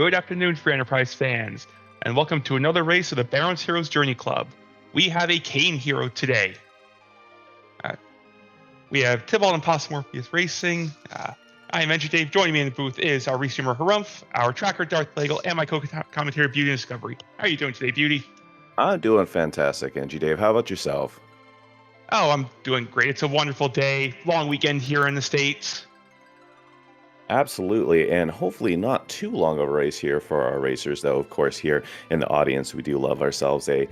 good afternoon, free enterprise fans, and welcome to another race of the Baron's Heroes Journey Club. We have a Kane hero today. Uh, we have Tybalt and Postomorpheus Racing. I am Entry Dave. Joining me in the booth is our restreamer Harumph, our tracker Darth Legel, and my co-commentator Beauty and Discovery. How are you doing today, Beauty? I'm doing fantastic, Angie Dave. How about yourself? Oh, I'm doing great. It's a wonderful day. Long weekend here in the States. Absolutely, and hopefully not too long of a race here for our racers, though. Of course, here in the audience, we do love ourselves a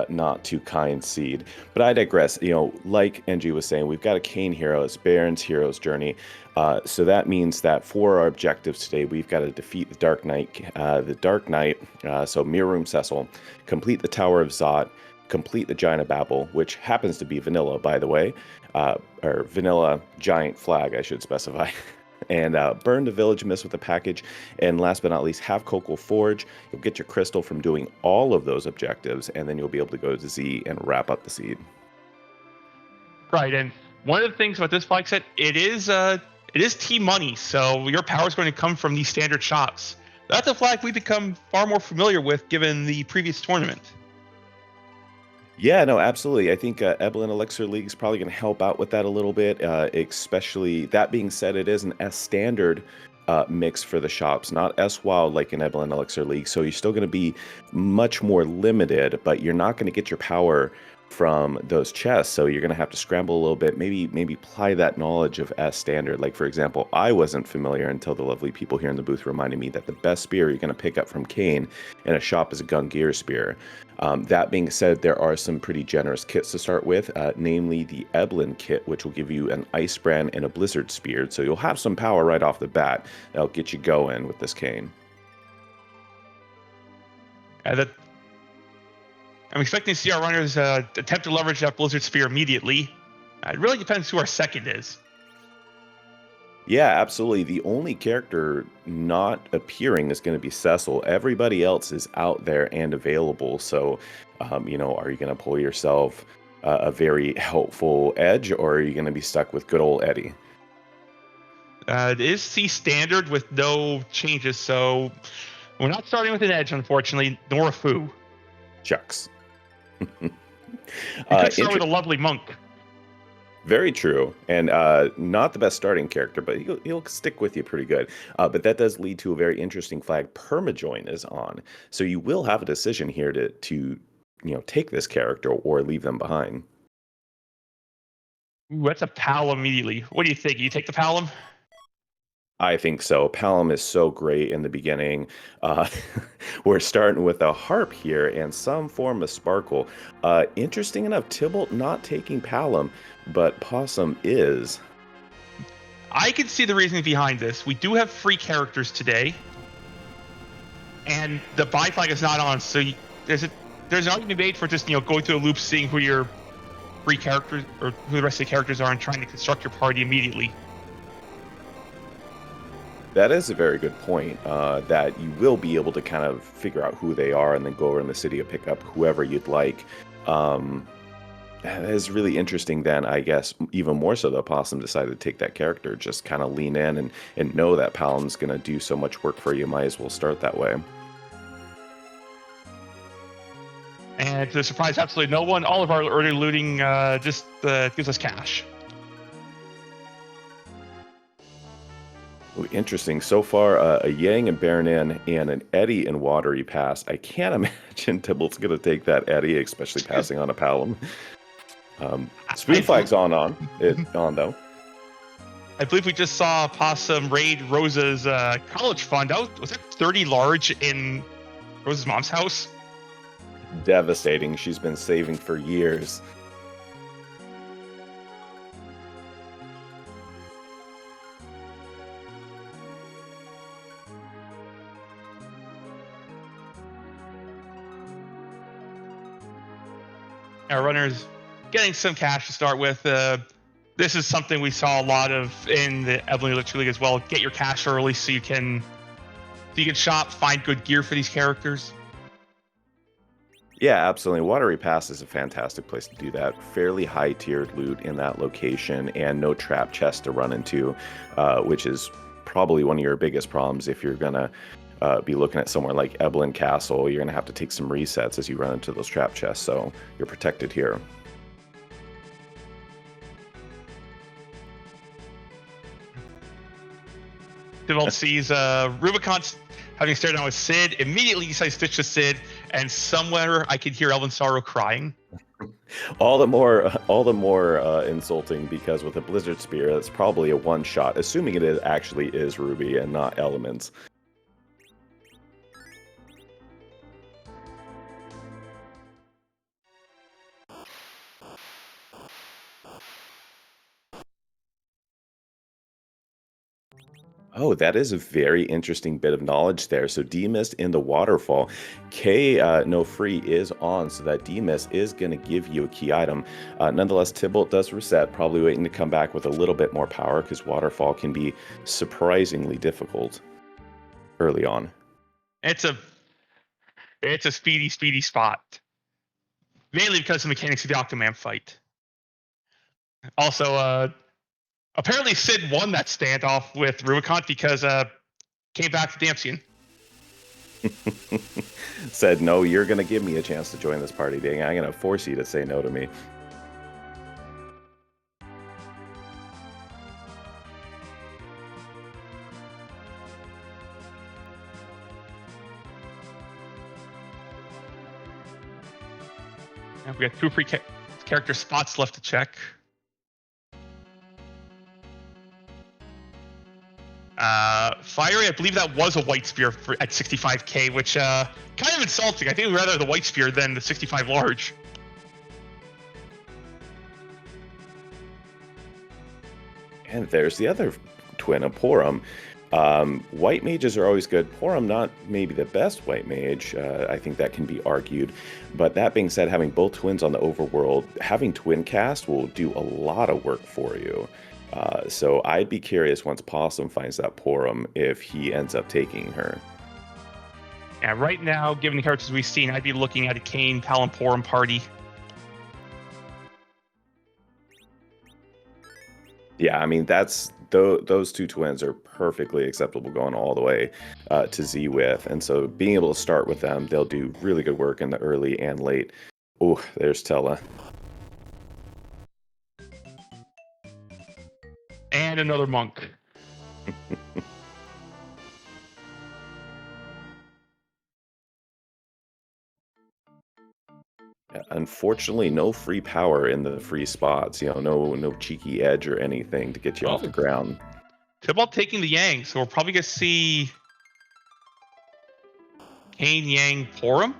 not too kind seed. But I digress. Like Angie was saying, we've got a Kane hero. It's Baron's Hero's Journey. So that means that for our objectives today, we've got to defeat the Dark Knight. So Mirror Room Cecil, complete the Tower of Zot, complete the Giant of Babel, which happens to be vanilla, by the way, or vanilla giant flag, I should specify. And burn the village mist with a package. And last but not least, have Coco Forge. You'll get your crystal from doing all of those objectives, and then you'll be able to go to Z and wrap up the seed. Right, and one of the things about this flag set, it is team money, so your power is going to come from these standard shops. That's a flag we've become far more familiar with given the previous tournament. Yeah, no, absolutely. I think Eblin Elixir League is probably going to help out with that a little bit, especially that being said, it is an S standard mix for the shops, not S wild like in Eblin Elixir League. So you're still going to be much more limited, but you're not going to get your power from those chests. So you're going to have to scramble a little bit, maybe apply that knowledge of S standard. Like, for example, I wasn't familiar until the lovely people here in the booth reminded me that the best spear you're going to pick up from Kane in a shop is a Gungear spear. That being said, there are some pretty generous kits to start with, namely the Eblin kit, which will give you an Ice Brand and a Blizzard Spear. So you'll have some power right off the bat that'll get you going with this Kane. I'm expecting to see our runners attempt to leverage that Blizzard Spear immediately. It really depends who our second is. Yeah, absolutely. The only character not appearing is going to be Cecil. Everybody else is out there and available. So, are you going to pull yourself a very helpful edge, or are you going to be stuck with good old Eddie? It is C standard with no changes, so we're not starting with an edge, unfortunately, nor a foo. Shucks. You could start with a lovely monk. Very true, and not the best starting character, but he'll stick with you pretty good. But that does lead to a very interesting flag. Permajoin is on, so you will have a decision here to take this character or leave them behind. Ooh, that's a Pal immediately. What do you think? You take the Palom? I think so. Palom is so great in the beginning. We're starting with a harp here and some form of sparkle. Interesting enough, Tybalt not taking Palom, but Possum is. I can see the reasoning behind this. We do have free characters today, and the buy flag is not on, so there's an argument made for just going through a loop, seeing who your free characters or who the rest of the characters are, and trying to construct your party immediately. That is a very good point, that you will be able to kind of figure out who they are and then go around the city and pick up whoever you'd like. That is really interesting then, I guess, even more so that Possum decided to take that character, just kind of lean in and know that Palom's going to do so much work for you, might as well start that way. And to surprise absolutely no one, all of our early looting just gives us cash. Ooh, interesting. So far, a Yang and Baron in and an Eddie in Watery Pass. I can't imagine Tybalt's going to take that Eddie, especially passing on a Palom. Spoon flag's on though. I believe we just saw Possum raid Rosa's college fund. Was that 30 large in Rosa's mom's house? Devastating. She's been saving for years. Our runners getting some cash to start with. This is something we saw a lot of in the Eblin Elixir League as well. Get your cash early so you can shop, find good gear for these characters. Yeah, absolutely. Watery Pass is a fantastic place to do that. Fairly high tiered loot in that location and no trap chest to run into, which is probably one of your biggest problems if you're gonna be looking at somewhere like Eblin Castle, you're going to have to take some resets as you run into those trap chests, so you're protected here. Tybalt sees Rubicon having started down with Sid, immediately decides to stitch to Sid, and somewhere I could hear Elvin Sorrow crying. All the more insulting because with a Blizzard Spear, that's probably a one-shot, assuming it actually is Ruby and not Elements. Oh, that is a very interesting bit of knowledge there. So demist in the waterfall. K no free is on, so that demist is going to give you a key item. Nonetheless, Tybalt does reset, probably waiting to come back with a little bit more power because waterfall can be surprisingly difficult early on. It's a speedy spot. Mainly because of the mechanics of the Octoman fight. Also, apparently Sid won that standoff with Rubicon because came back to Damsian. Said, no, you're going to give me a chance to join this party, dang. I'm going to force you to say no to me. And we got 2 free character spots left to check. Fiery, I believe that was a white spear at 65k, which kind of insulting. I think we'd rather the white spear than the 65 large. And there's the other twin of Porum. White mages are always good. Porum, not maybe the best white mage. I think that can be argued. But that being said, having both twins on the overworld, having twin cast will do a lot of work for you. So I'd be curious once Possum finds that Porum if he ends up taking her. Yeah, right now, given the characters we've seen, I'd be looking at a Kane Talon Porum party. Yeah, I mean, those 2 twins are perfectly acceptable going all the way to Z with. And so being able to start with them, they'll do really good work in the early and late. Oh, there's Tella. And another monk. Unfortunately, no free power in the free spots. No cheeky edge or anything to get you off the ground. Tybalt taking the Yang, so we're probably going to see Kane, Yang, Porum.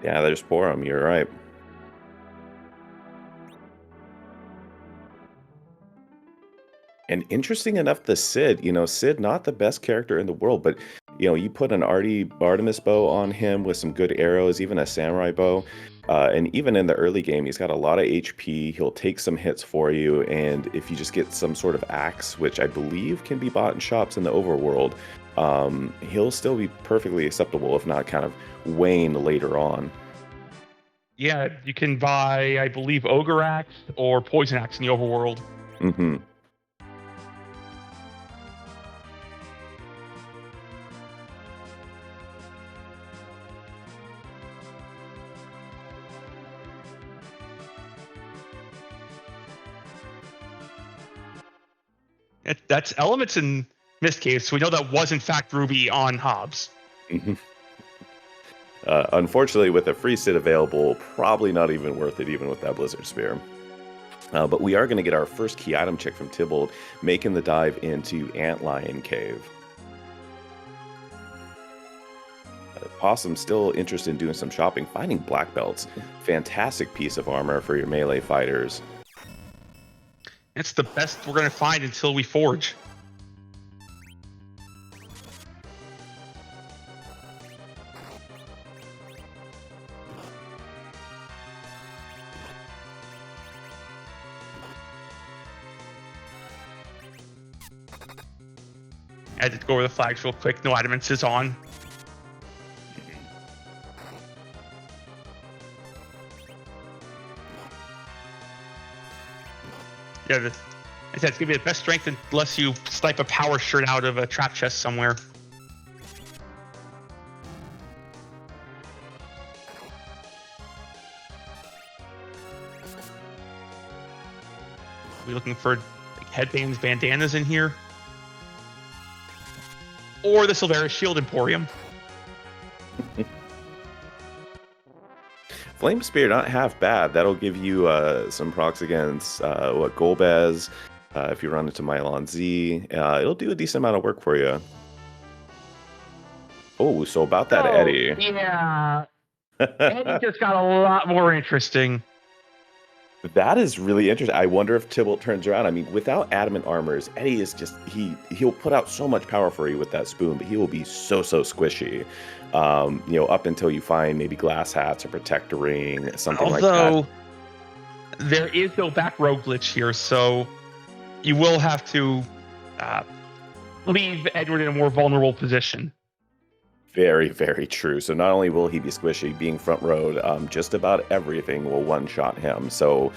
Yeah, there's Porum. You're right. And interesting enough, the Sid, Sid, not the best character in the world, but, you put an Artemis bow on him with some good arrows, even a samurai bow. And even in the early game, he's got a lot of HP. He'll take some hits for you. And if you just get some sort of axe, which I believe can be bought in shops in the overworld, he'll still be perfectly acceptable, if not kind of wane later on. Yeah, you can buy, I believe, Ogre Axe or Poison Axe in the overworld. Mm-hmm. That's Elements in Mist Cave, so we know that was in fact Ruby on Hobbs. Mm-hmm. Unfortunately, with a free sit available, probably not even worth it, even with that Blizzard Spear. But we are going to get our first key item check from Tybalt, making the dive into Antlion Cave. Possum still interested in doing some shopping, finding black belts. Fantastic piece of armor for your melee fighters. It's the best we're going to find until we forge. I had to go over the flags real quick. No Adamance is on. Yeah, I said it's gonna be the best strength unless you snipe a power shirt out of a trap chest somewhere. We looking for like headbands, bandanas in here, or the Silveris Shield Emporium. Flame Spear, not half bad. That'll give you some procs against Golbez. If you run into Mylon Z, it'll do a decent amount of work for you. Oh, so about that Eddie. Yeah. Eddie just got a lot more interesting. That is really interesting. I wonder if Tybalt turns around. I mean, without adamant armors, Eddie is just he'll put out so much power for you with that spoon, but he will be so squishy. Up until you find maybe glass hats or protector ring, something like that. Although there is no back row glitch here, so you will have to leave Edward in a more vulnerable position. Very, very true. So not only will he be squishy, being front row, just about everything will one-shot him. So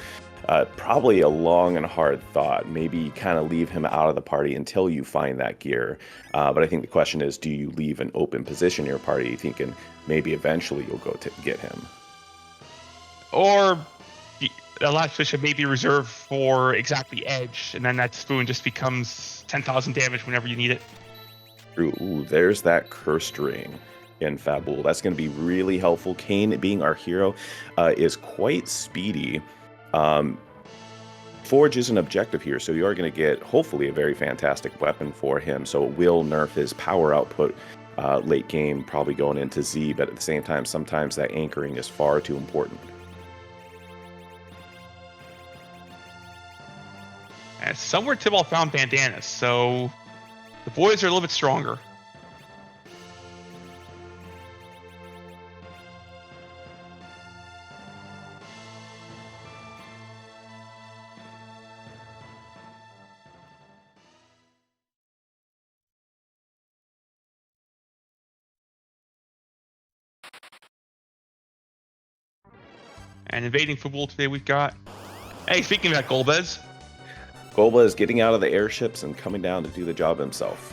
probably a long and hard thought. Maybe kind of leave him out of the party until you find that gear. But I think the question is, do you leave an open position in your party thinking maybe eventually you'll go to get him? Or the last position may be reserved for exactly Edge, and then that spoon just becomes 10,000 damage whenever you need it. Ooh, there's that cursed ring in Fabul. That's going to be really helpful. Kane, being our hero, is quite speedy. Forge is an objective here, so you are going to get, hopefully, a very fantastic weapon for him. So it will nerf his power output late game, probably going into Z, but at the same time, sometimes that anchoring is far too important. And somewhere Tybalt found bandanas, so the boys are a little bit stronger. And invading football today we've got... Hey, speaking of that, Golbez. Golba is getting out of the airships and coming down to do the job himself.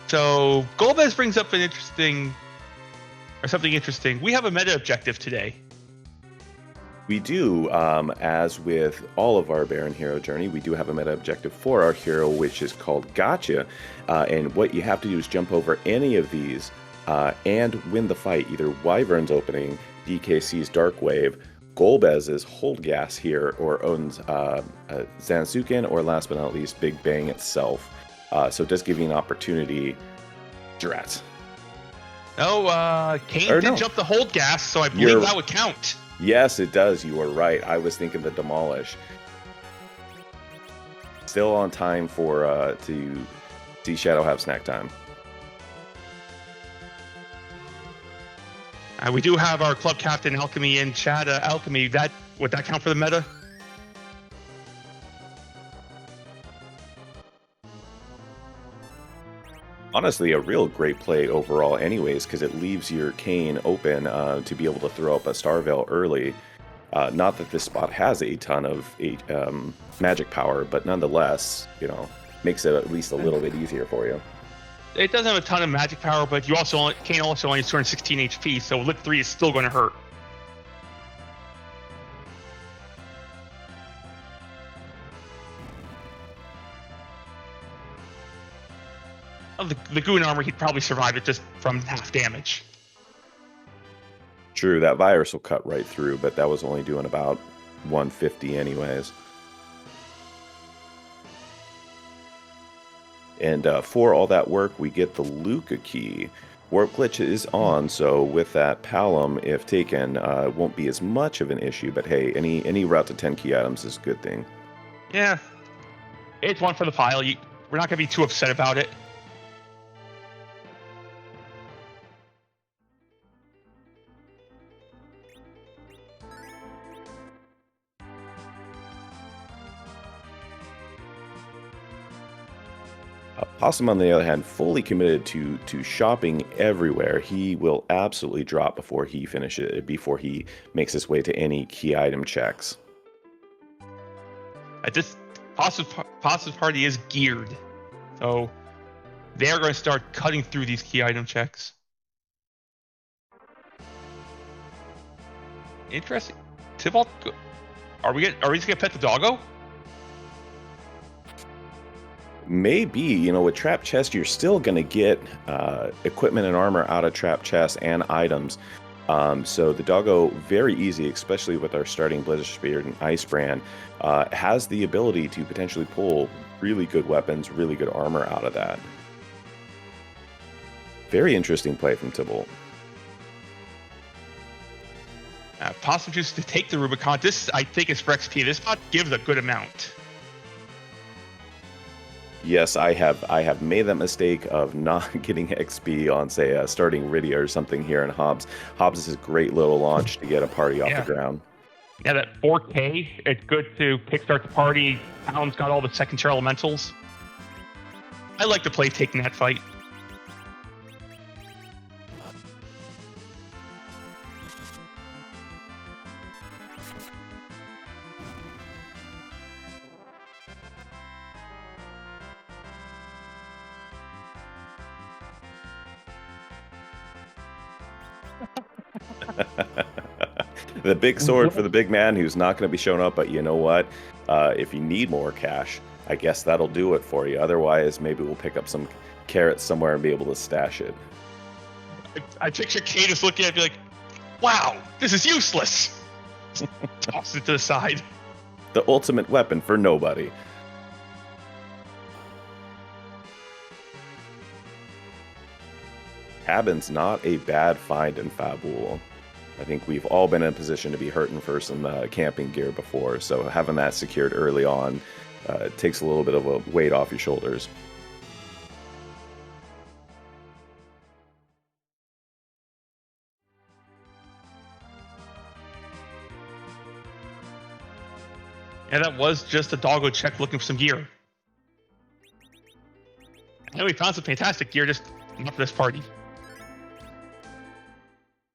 So Golbez brings up something interesting. We have a meta objective today. We do, as with all of our Baron Hero Journey, we do have a meta objective for our hero, which is called Gotcha. And what you have to do is jump over any of these and win the fight. Either Wyvern's opening, DKC's Dark Wave, Golbez's Hold Gas here, or owns Zansuken, or last but not least, Big Bang itself. So it does give you an opportunity. Drat. Oh, Kane did jump the Hold Gas, so I believe that would count. Yes, it does. You are right. I was thinking the Demolish. Still on time for to see Shadow have snack time. We do have our club captain Alchemy in chat. Alchemy, would that count for the meta? Honestly, a real great play overall anyways, because it leaves your Kane open to be able to throw up a Star Veil early. Not that this spot has a ton of magic power, but nonetheless, makes it at least a little bit easier for you. It doesn't have a ton of magic power, but Kane also only has 216 HP, so Lick 3 is still going to hurt. The Goon armor, he'd probably survive it just from half damage. True, that virus will cut right through, but that was only doing about 150 anyways. And for all that work, we get the Luca key. Warp glitch is on, so with that Palom, if taken, won't be as much of an issue. But hey, any route to 10 key items is a good thing. Yeah, it's one for the file. We're not going to be too upset about it. Possum, on the other hand, fully committed to shopping everywhere. He will absolutely drop before he makes his way to any key item checks. This positive party is geared, so they're going to start cutting through these key item checks. Interesting. Tybalt, are we just gonna pet the doggo? Maybe, with trap chest, you're still going to get equipment and armor out of trap chest and items. So the doggo, very easy, especially with our starting Blizzard Spirit and Ice Brand, has the ability to potentially pull really good weapons, really good armor out of that. Very interesting play from Tybalt. Possible juice to take the Rubicon. This, I think, is for XP. This bot gives a good amount. Yes, I have made that mistake of not getting XP on, say, starting Rydia or something here in Hobbs. Hobbs is a great little launch to get a party off the ground. Yeah, that 4K, it's good to kickstart the party. Alan's got all the second tier elementals. I like to play taking that fight. The big sword for the big man who's not going to be showing up, but you know what? If you need more cash, I guess that'll do it for you. Otherwise, maybe we'll pick up some carrots somewhere and be able to stash it. I picture Cadus looking at me like, wow, this is useless. Toss it to the side. The ultimate weapon for nobody. Cabin's not a bad find in Fabul. I think we've all been in a position to be hurting for some camping gear before, so having that secured early on takes a little bit of a weight off your shoulders. And that was just a doggo check looking for some gear. I know we found some fantastic gear, just not for this party.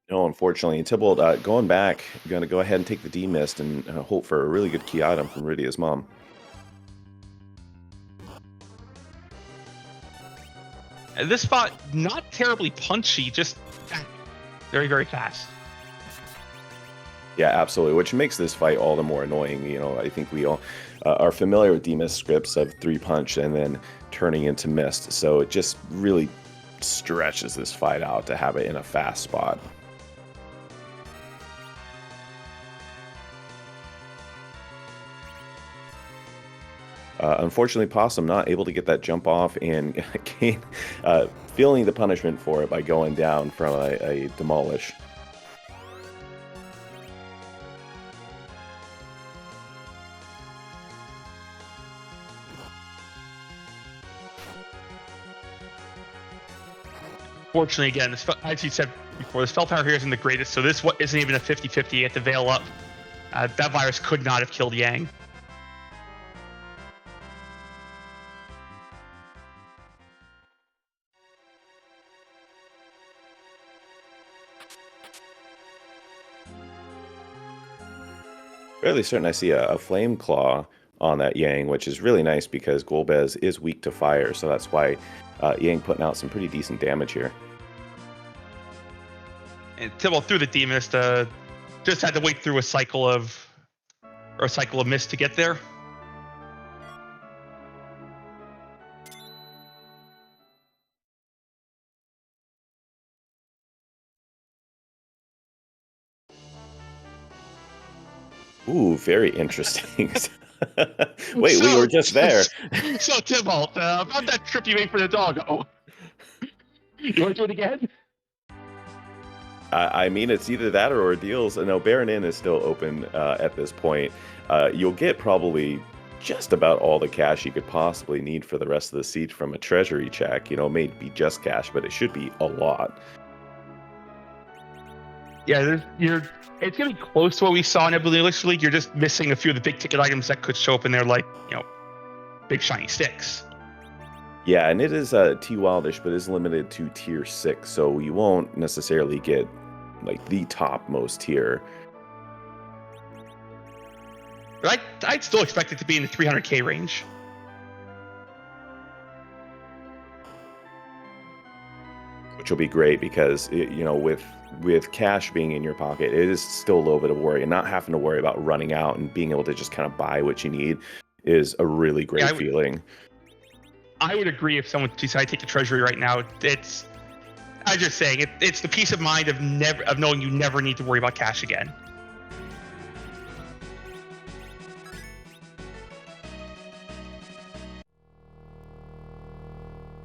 No, unfortunately. Tybalt, going back, you're going to go ahead and take the D-Mist and hope for a really good key item from Rydia's mom. This spot, not terribly punchy, just very, very fast. Yeah, absolutely, which makes this fight all the more annoying. I think we all are familiar with D-Mist scripts of 3-punch and then turning into Mist, so it just really stretches this fight out to have it in a fast spot. Unfortunately, Possum not able to get that jump off and Kane feeling the punishment for it by going down from a demolish. Fortunately, again, as you said before, the spell power here isn't the greatest, so this isn't even a 50-50. You have to veil up. That virus could not have killed Yang. Fairly certain I see a flame claw on that Yang, which is really nice because Golbez is weak to fire, so that's why Yang putting out some pretty decent damage here. And Tybalt through the D-Mist, just had to wait through a cycle of mist to get there. Ooh, very interesting. Wait, we were just there. So, Tybalt, about that trip you made for the doggo. You want to do it again? I mean, it's either that or Ordeals. No, Baron Inn is still open at this point. You'll get probably just about all the cash you could possibly need for the rest of the siege from a treasury check. It may be just cash, but it should be a lot. Yeah, it's going to be close to what we saw in Ebony Elixir League. You're just missing a few of the big ticket items that could show up in there, like, big shiny sticks. Yeah, and it is T-Wildish, but is limited to tier 6, so you won't necessarily get, like, the topmost tier. But I'd still expect it to be in the 300k range. Which will be great because with cash being in your pocket, it is still a little bit of worry, and not having to worry about running out and being able to just kind of buy what you need is a really great feeling. I would agree if someone decided to take the treasury right now. I'm just saying it's the peace of mind of knowing you never need to worry about cash again.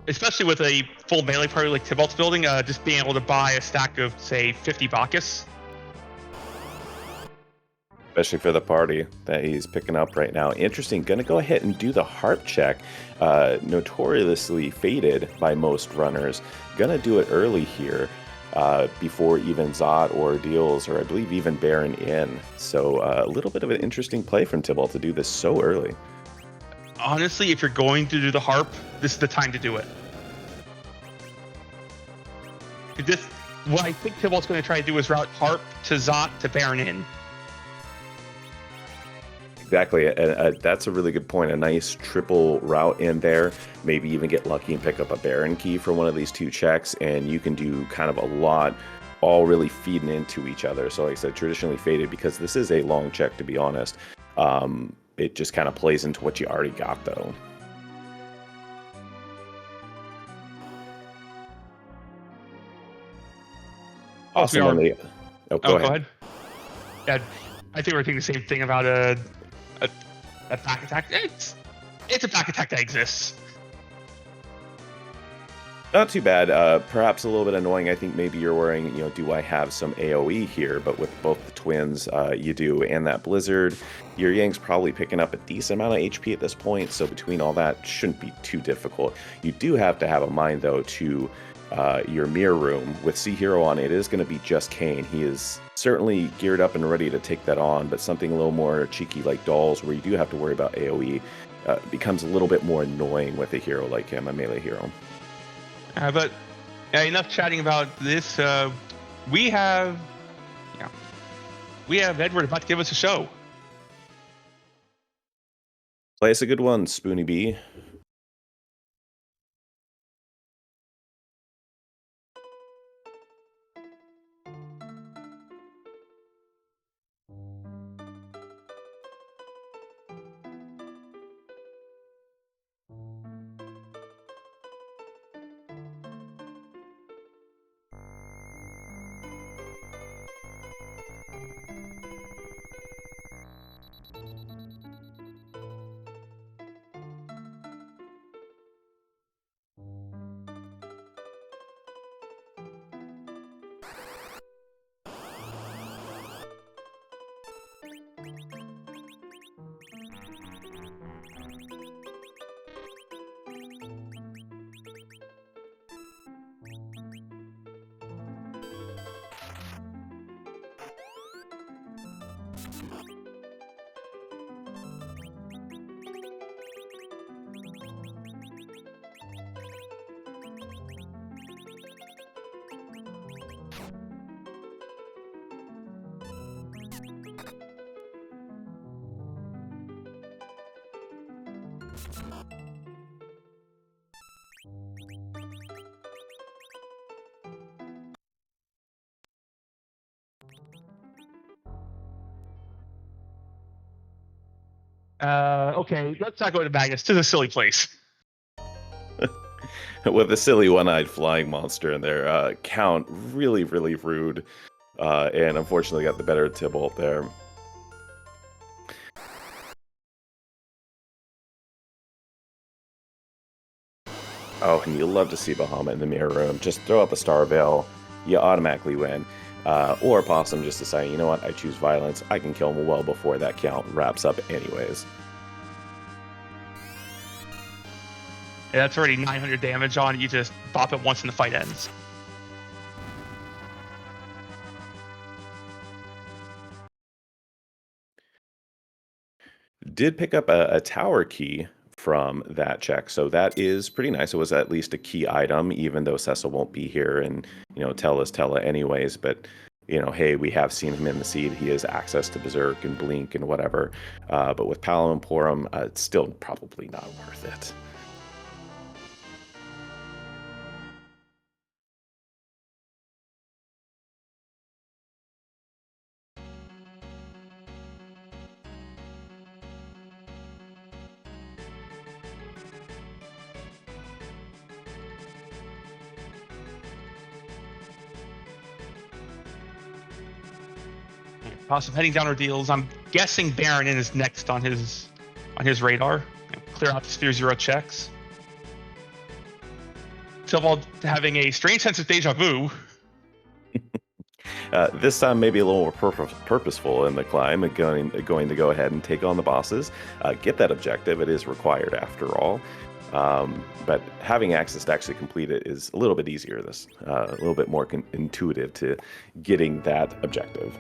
Especially with a full melee party like Tybalt's building, just being able to buy a stack of, say, 50 Bacchus. Especially for the party that he's picking up right now. Interesting. Going to go ahead and do the harp check. Notoriously faded by most runners. Going to do it early here before even Zot or Deals, or I believe even Baron in. So a little bit of an interesting play from Tybalt to do this so early. Honestly, if you're going to do the harp, this is the time to do it. What I think Tybalt's going to try to do is route harp to Zot to Baron in. Exactly, and that's a really good point. A nice triple route in there. Maybe even get lucky and pick up a Baron key for one of these two checks, and you can do kind of a lot, all really feeding into each other. So like I said, traditionally faded because this is a long check, to be honest. It just kind of plays into what you already got, though. Awesome. Go ahead. Yeah, I think we're thinking the same thing about a back attack. It's a back attack that exists. Not too bad. Perhaps a little bit annoying. I think maybe you're worrying, do I have some AoE here? But with both the twins, you do. And that Blizzard, your Yang's probably picking up a decent amount of HP at this point. So between all that, shouldn't be too difficult. You do have to have a mind, though, to your mirror room. With Sea Hero on, it is going to be just Kane. He is certainly geared up and ready to take that on. But something a little more cheeky like Dolls, where you do have to worry about AoE, becomes a little bit more annoying with a hero like him, a melee hero. But enough chatting about this. We have Edward about to give us a show. Play us a good one, Spoony B. Okay, let's not go to Magnus, to the silly place. With a silly one-eyed flying monster in there. Count, really, really rude. And unfortunately got the better of Tybalt there. Oh, and you love to see Bahamut in the mirror room. Just throw up a Star Veil, you automatically win. Or Possum just deciding, you know what, I choose violence. I can kill him well before that count wraps up anyways. Yeah, that's already 900 damage on. You just bop it once and the fight ends. Did pick up a tower key from that check, so that is pretty nice. It was at least a key item, even though Cecil won't be here and tell us Tella anyways. But hey, we have seen him in the seed. He has access to Berserk and Blink and whatever. But with Palom and Porum, it's still probably not worth it. Possum heading down our deals. I'm guessing Baron is next on his radar. Clear out the Sphere Zero checks. Tillwald having a strange sense of deja vu. This time maybe a little more purposeful in the climb, and going to go ahead and take on the bosses, get that objective. It is required after all. But having access to actually complete it is a little bit easier. A little bit more intuitive to getting that objective.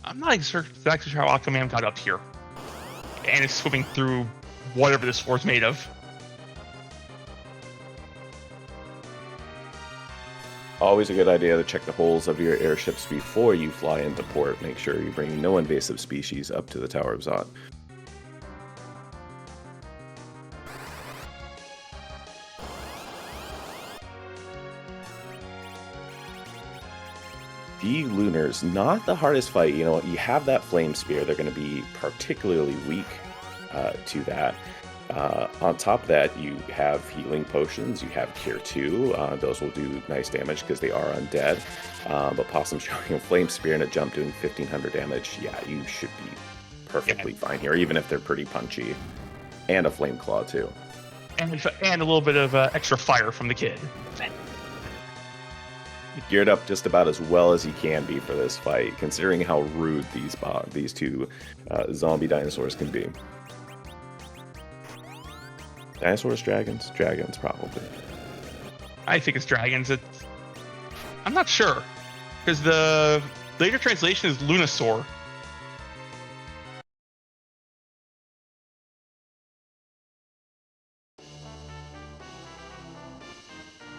I'm not exactly sure how Aquaman got up here. And is swimming through whatever this floor's made of. Always a good idea to check the holes of your airships before you fly into port. Make sure you bring no invasive species up to the Tower of Zot. The Lunars, not the hardest fight. You have that Flame Spear. They're going to be particularly weak to that. On top of that, you have healing potions. You have Cure 2. Those will do nice damage because they are undead. But Possum showing a Flame Spear and a jump doing 1500 damage. Yeah, you should be perfectly fine here, even if they're pretty punchy. And a Flame Claw, too. And a little bit of extra fire from the kid. Geared up just about as well as he can be for this fight, considering how rude these two zombie dinosaurs can be. Dinosaurs, dragons? Dragons, probably. I think it's dragons. I'm not sure, because the later translation is Lunasaur.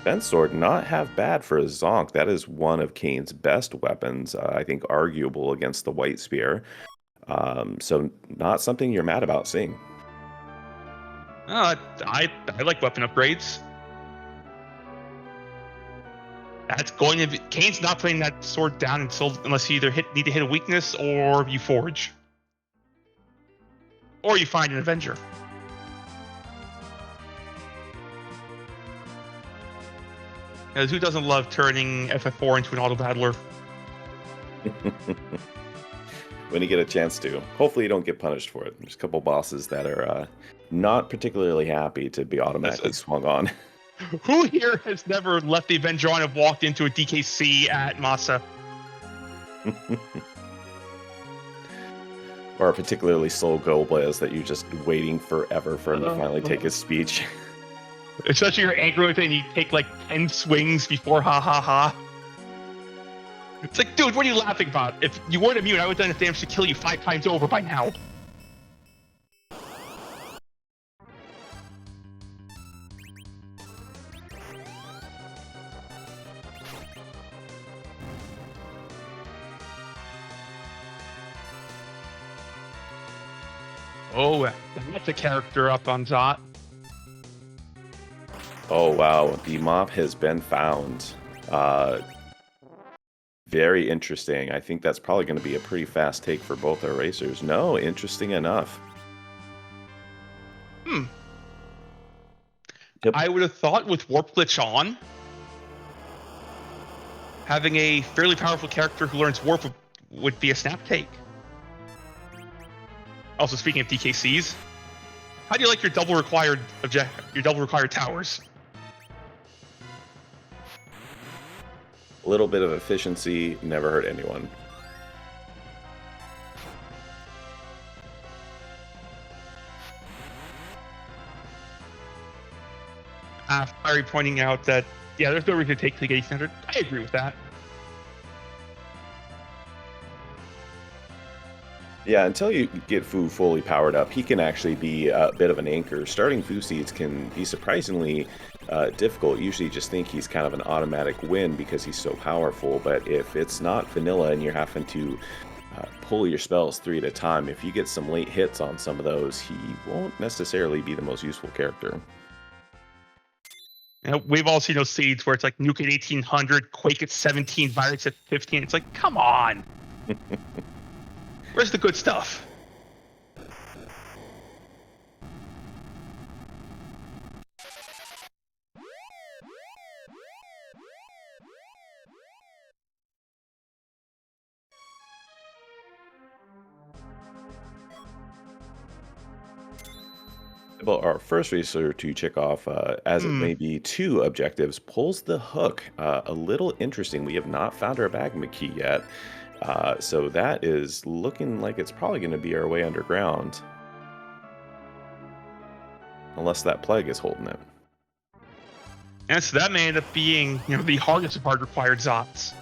Fence Sword, not half bad for a Zonk. That is one of Kane's best weapons. I think arguable against the White Spear. So not something you're mad about seeing. I like weapon upgrades. That's going to be... Kane's not putting that sword down unless you either need to hit a weakness or you forge. Or you find an Avenger. Because who doesn't love turning FF4 into an auto battler? When you get a chance to. Hopefully you don't get punished for it. There's a couple bosses that are not particularly happy to be automatically swung on. Who here has never left the Avenger on and walked into a DKC at Masa? Or a particularly slow Golbez that you're just waiting forever for him to finally take his speech. Especially you're angry with it and you take like 10 swings before ha ha ha. It's like, dude, what are you laughing about? If you weren't immune, I would have done enough damage to kill you 5 times over by now. Oh, that's a character up on Zot. Oh, wow. The mop has been found. Very interesting. I think that's probably going to be a pretty fast take for both our racers. No, interesting enough. Yep. I would have thought with Warp Glitch on, having a fairly powerful character who learns Warp would be a snap take. Also, speaking of DKCs, how do you like your double required towers? A little bit of efficiency never hurt anyone. Fiery pointing out that, yeah, there's no reason to take the 1800. I agree with that. Yeah, until you get Fu fully powered up, he can actually be a bit of an anchor. Starting Fu Seeds can be surprisingly difficult. Usually you just think he's kind of an automatic win because he's so powerful, but if it's not vanilla and you're having to pull your spells 3 at a time, if you get some late hits on some of those, he won't necessarily be the most useful character. You know, we've all seen those seeds where it's like Nuke at 1800, Quake at 17, Virus at 15. It's like, come on. Where's the good stuff? Well, our first racer to check off, as it may be 2 objectives, pulls the hook. A little interesting. We have not found our magma key yet. So that is looking like it's probably going to be our way underground. Unless that plague is holding it. And so that may end up being, you know, the hardest of hard required Zots.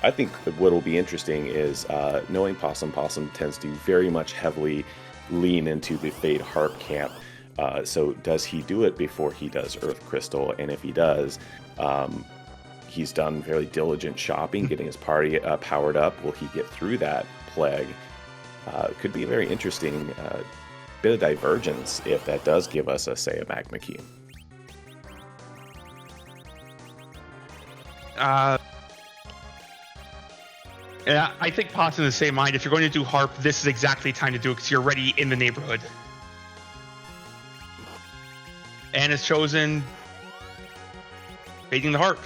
I think what will be interesting is knowing Possum. Possum tends to very much heavily lean into the Fade Harp camp. So does he do it before he does Earth Crystal? And if he does, he's done very diligent shopping, getting his party powered up. Will he get through that plague? Could be a very interesting bit of divergence if that does give us, say, a magma key. Yeah, I think Possum is the same mind. If you're going to do Harp, this is exactly the time to do it because you're already in the neighborhood. And has chosen Fading the Harp.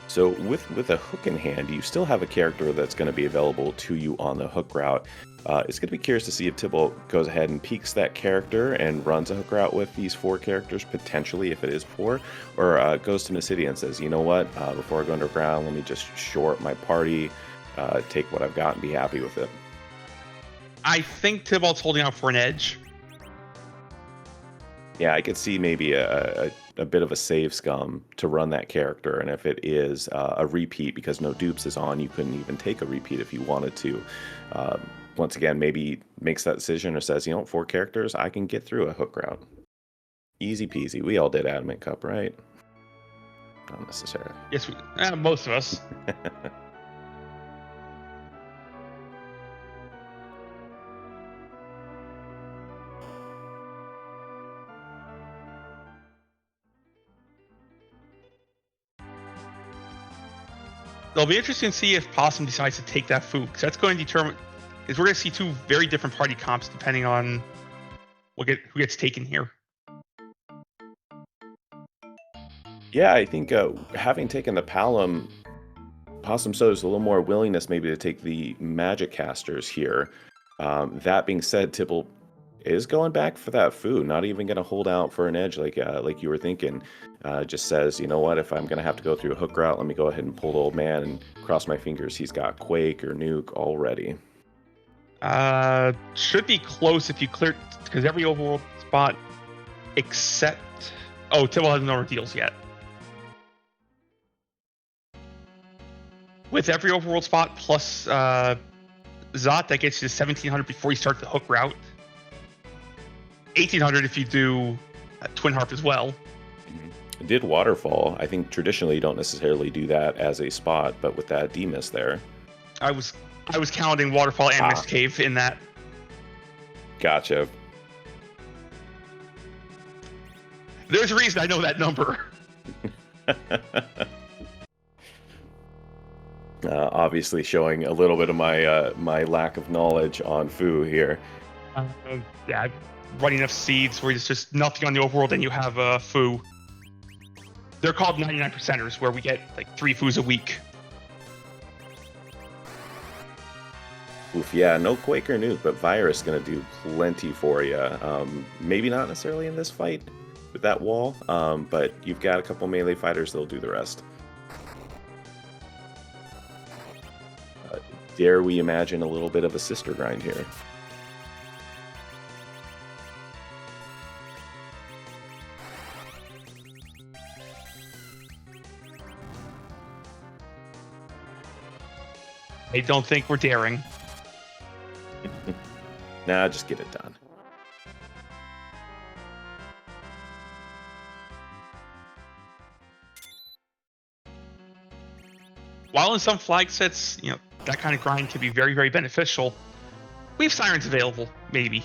So with a hook in hand, you still have a character that's going to be available to you on the hook route. It's going to be curious to see if Tybalt goes ahead and peaks that character and runs a hook route with these 4 characters, potentially, if it is 4, or goes to Mysidia and says, you know what, before I go underground, let me just shore up my party, take what I've got and be happy with it. I think Tybalt's holding out for an edge. Yeah, I could see maybe a bit of a save scum to run that character, and if it is a repeat because no dupes is on, you couldn't even take a repeat if you wanted to. Once again, maybe makes that decision or says, you know, 4 characters, I can get through a hook route. Easy peasy. We all did Adamant Cup, right? Not necessarily. Yes, most of us. It'll be interesting to see if Possum decides to take that food, because that's going to determine. Is we're going to see 2 very different party comps depending on who gets taken here. Yeah, I think having taken the Palom, Possum shows a little more willingness maybe to take the magic casters here. That being said, Tybalt is going back for that food, not even going to hold out for an edge like you were thinking. Just says, you know what, if I'm going to have to go through a hook route, let me go ahead and pull the old man and cross my fingers he's got Quake or Nuke already. Should be close if you clear, because every overworld spot except... Oh, Tybalt has no reveals yet. With every overworld spot plus Zot, that gets you to 1700 before you start the hook route. 1800 if you do Twin Harp as well. Did Waterfall. I think traditionally you don't necessarily do that as a spot, but with that D-Miss there. I was counting Waterfall and Mist Cave in that. Gotcha. There's a reason I know that number. Obviously showing a little bit of my my lack of knowledge on Fu here. Yeah, running enough seeds where there's just nothing on the overworld and you have Fu. They're called 99%ers, where we get like 3 Fus a week. Oof, yeah, no Quake or Nuke, but Virus going to do plenty for you. Maybe not necessarily in this fight with that wall, but you've got a couple melee fighters that'll do the rest. Dare we imagine a little bit of a sister grind here? I don't think we're daring. Nah, just get it done. While in some flag sets, that kind of grind can be very, very beneficial, we have sirens available, maybe.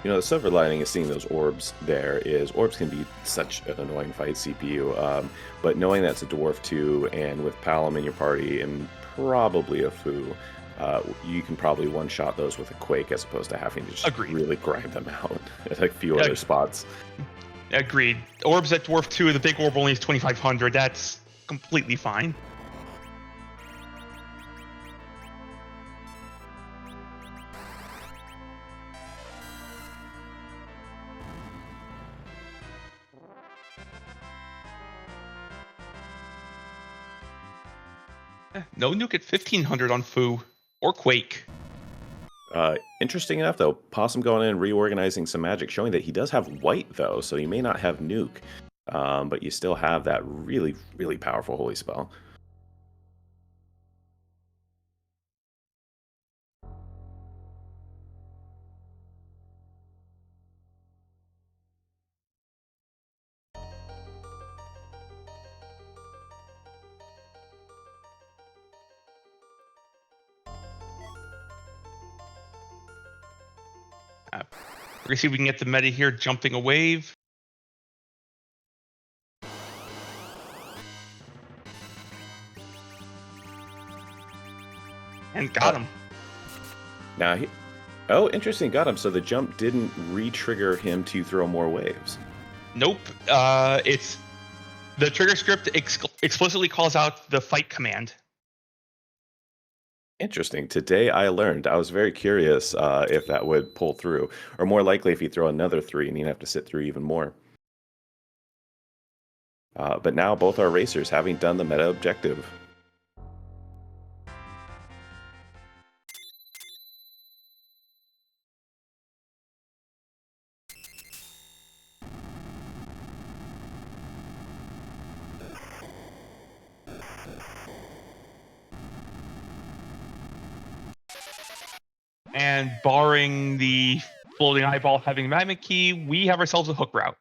The silver lining of seeing those orbs there is orbs can be such an annoying fight CPU, but knowing that's a dwarf too, and with Palom in your party and probably a Foo, you can probably one-shot those with a Quake as opposed to having to just really grind them out at a few other spots. Agreed. Orbs at dwarf 2, the big orb only is 2,500. That's completely fine. No nuke at 1,500 on Foo or Quake. Interesting enough, though, Possum going in and reorganizing some magic, showing that he does have white, though, so you may not have nuke, but you still have that really, really powerful holy spell. We're going to see if we can get the meta here, jumping a wave. And got him. Now, oh, interesting, got him. So the jump didn't re-trigger him to throw more waves. Nope. It's the trigger script explicitly calls out the fight command. Interesting. Today I learned. I was very curious if that would pull through, or more likely if you throw another 3 and you'd have to sit through even more. But now both our racers having done the meta objective. And barring the floating eyeball having magnet key, we have ourselves a hook route.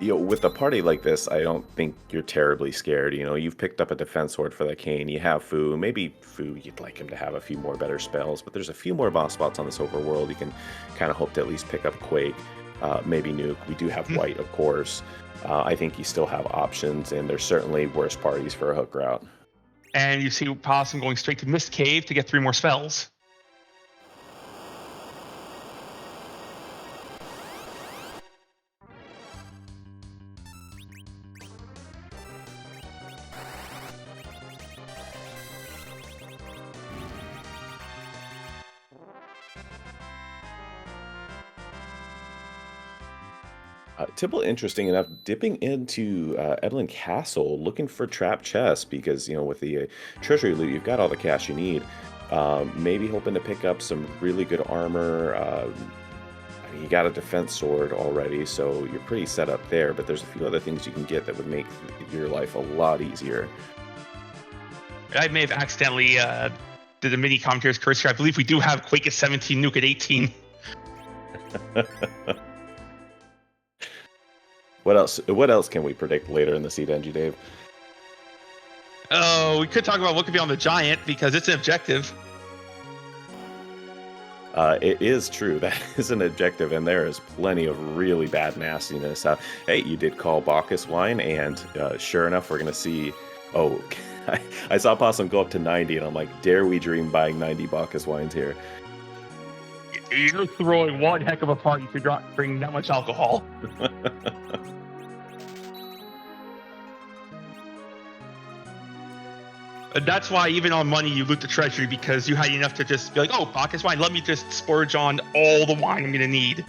With a party like this, I don't think you're terribly scared. You've picked up a defense sword for the cane. You have Foo. Maybe Foo, you'd like him to have a few more better spells, but there's a few more boss spots on this overworld. You can kind of hope to at least pick up Quake, maybe Nuke. We do have White, of course. I think you still have options, and there's certainly worse parties for a hook route. And you see Possum going straight to Mist Cave to get 3 more spells. Tibble, interesting enough, dipping into Evelyn Castle, looking for trap chests because, with the treasury loot, you've got all the cash you need. Maybe hoping to pick up some really good armor. You got a defense sword already, so you're pretty set up there, but there's a few other things you can get that would make your life a lot easier. I may have accidentally did a mini commentator's cursor. I believe we do have Quake at 17, Nuke at 18. What else can we predict later in the seed, NG Dave? Oh, we could talk about what could be on the Giant because it's an objective. It is true. That is an objective, and there is plenty of really bad nastiness. Hey, you did call Bacchus wine, and sure enough, we're going to see Oh, I saw Possum go up to 90, and I'm like, dare we dream buying 90 Bacchus wines here? You're throwing one heck of a party to bring that much alcohol. That's why even on money you loot the treasury, because you had enough to just be like, oh, Bacchus wine, let me just splurge on all the wine I'm going to need.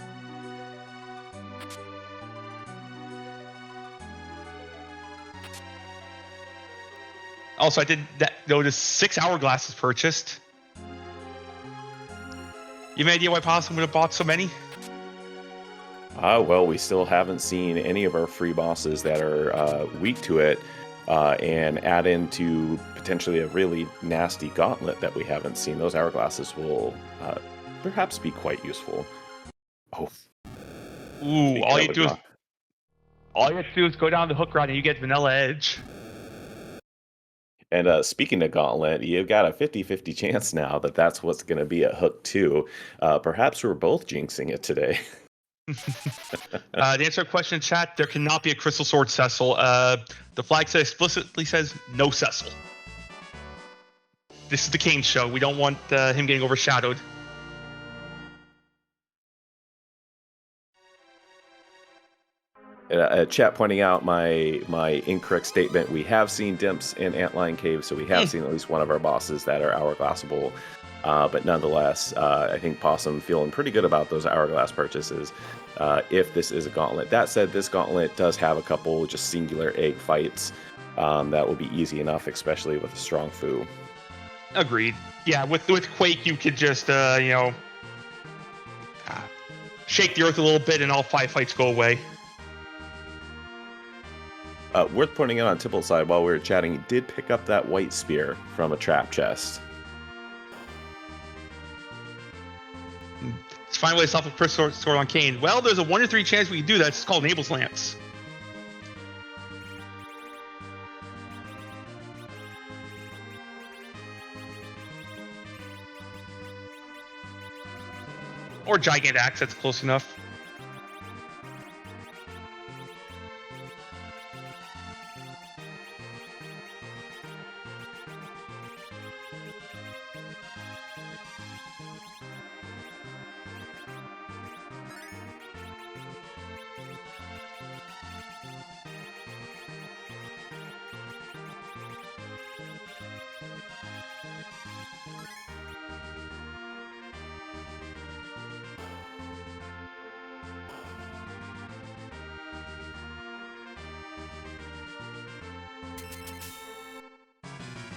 Also, I did notice 6 hourglasses purchased. You have any idea why Possum would have bought so many? Well, we still haven't seen any of our free bosses that are weak to it, and add into potentially a really nasty gauntlet that we haven't seen. Those hourglasses will perhaps be quite useful. Oh, ooh! All you have to do is go down the hook route and you get Vanilla Edge. And speaking of Gauntlet, you've got a 50-50 chance now that that's what's going to be at Hook 2. Perhaps we're both jinxing it today. To answer a question in chat, there cannot be a Crystal Sword Cecil. The flag explicitly says no Cecil. This is the Kane show. We don't want him getting overshadowed. Chat pointing out my incorrect statement. We have seen Dimps in Antlion Cave, so we have seen at least one of our bosses that are hourglassable. But nonetheless, I think Possum feeling pretty good about those hourglass purchases if this is a gauntlet. That said, this gauntlet does have a couple just singular egg fights that will be easy enough, especially with a strong Fu. Agreed. Yeah, with Quake, you could just, shake the earth a little bit and all 5 fights go away. Worth pointing out on Tipple's side while we were chatting, he did pick up that white spear from a trap chest. Let's find a way to stop a Crystal Sword on Kane. Well, there's a 1 in 3 chance we can do that. It's called Abel's Lance. Or Gigant Axe, that's close enough.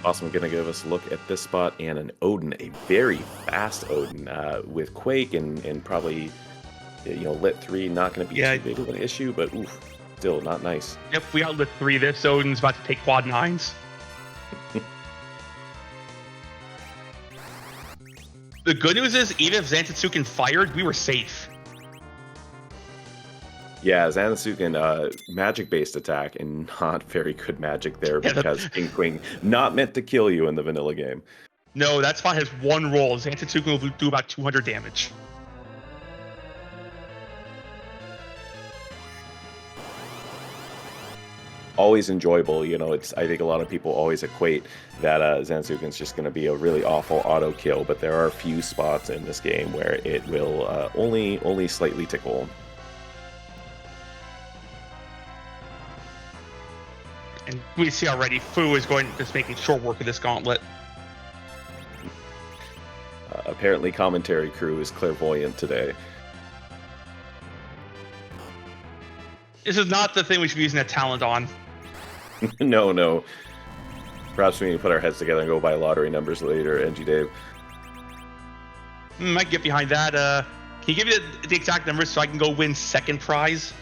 Awesome, going to give us a look at this spot and an Odin, a very fast Odin with Quake and probably, Lit 3 not going to be too big of an issue, but oof, still not nice. Yep, we got Lit 3. This Odin's about to take quad 9s. The good news is, even if Zantetsuken fired, we were safe. Yeah, Zantetsuken, magic-based attack, and not very good magic there because King Queen not meant to kill you in the vanilla game. No, that spot has 1 roll. Zantetsuken will do about 200 damage. Always enjoyable, I think a lot of people always equate that Zantetsuken's just going to be a really awful auto kill, but there are a few spots in this game where it will only slightly tickle. And we see already, Fu is just making short work of this gauntlet. Apparently, commentary crew is clairvoyant today. This is not the thing we should be using that talent on. No. Perhaps we need to put our heads together and go buy lottery numbers later, NG Dave. Might get behind that. Can you give me the exact numbers so I can go win second prize?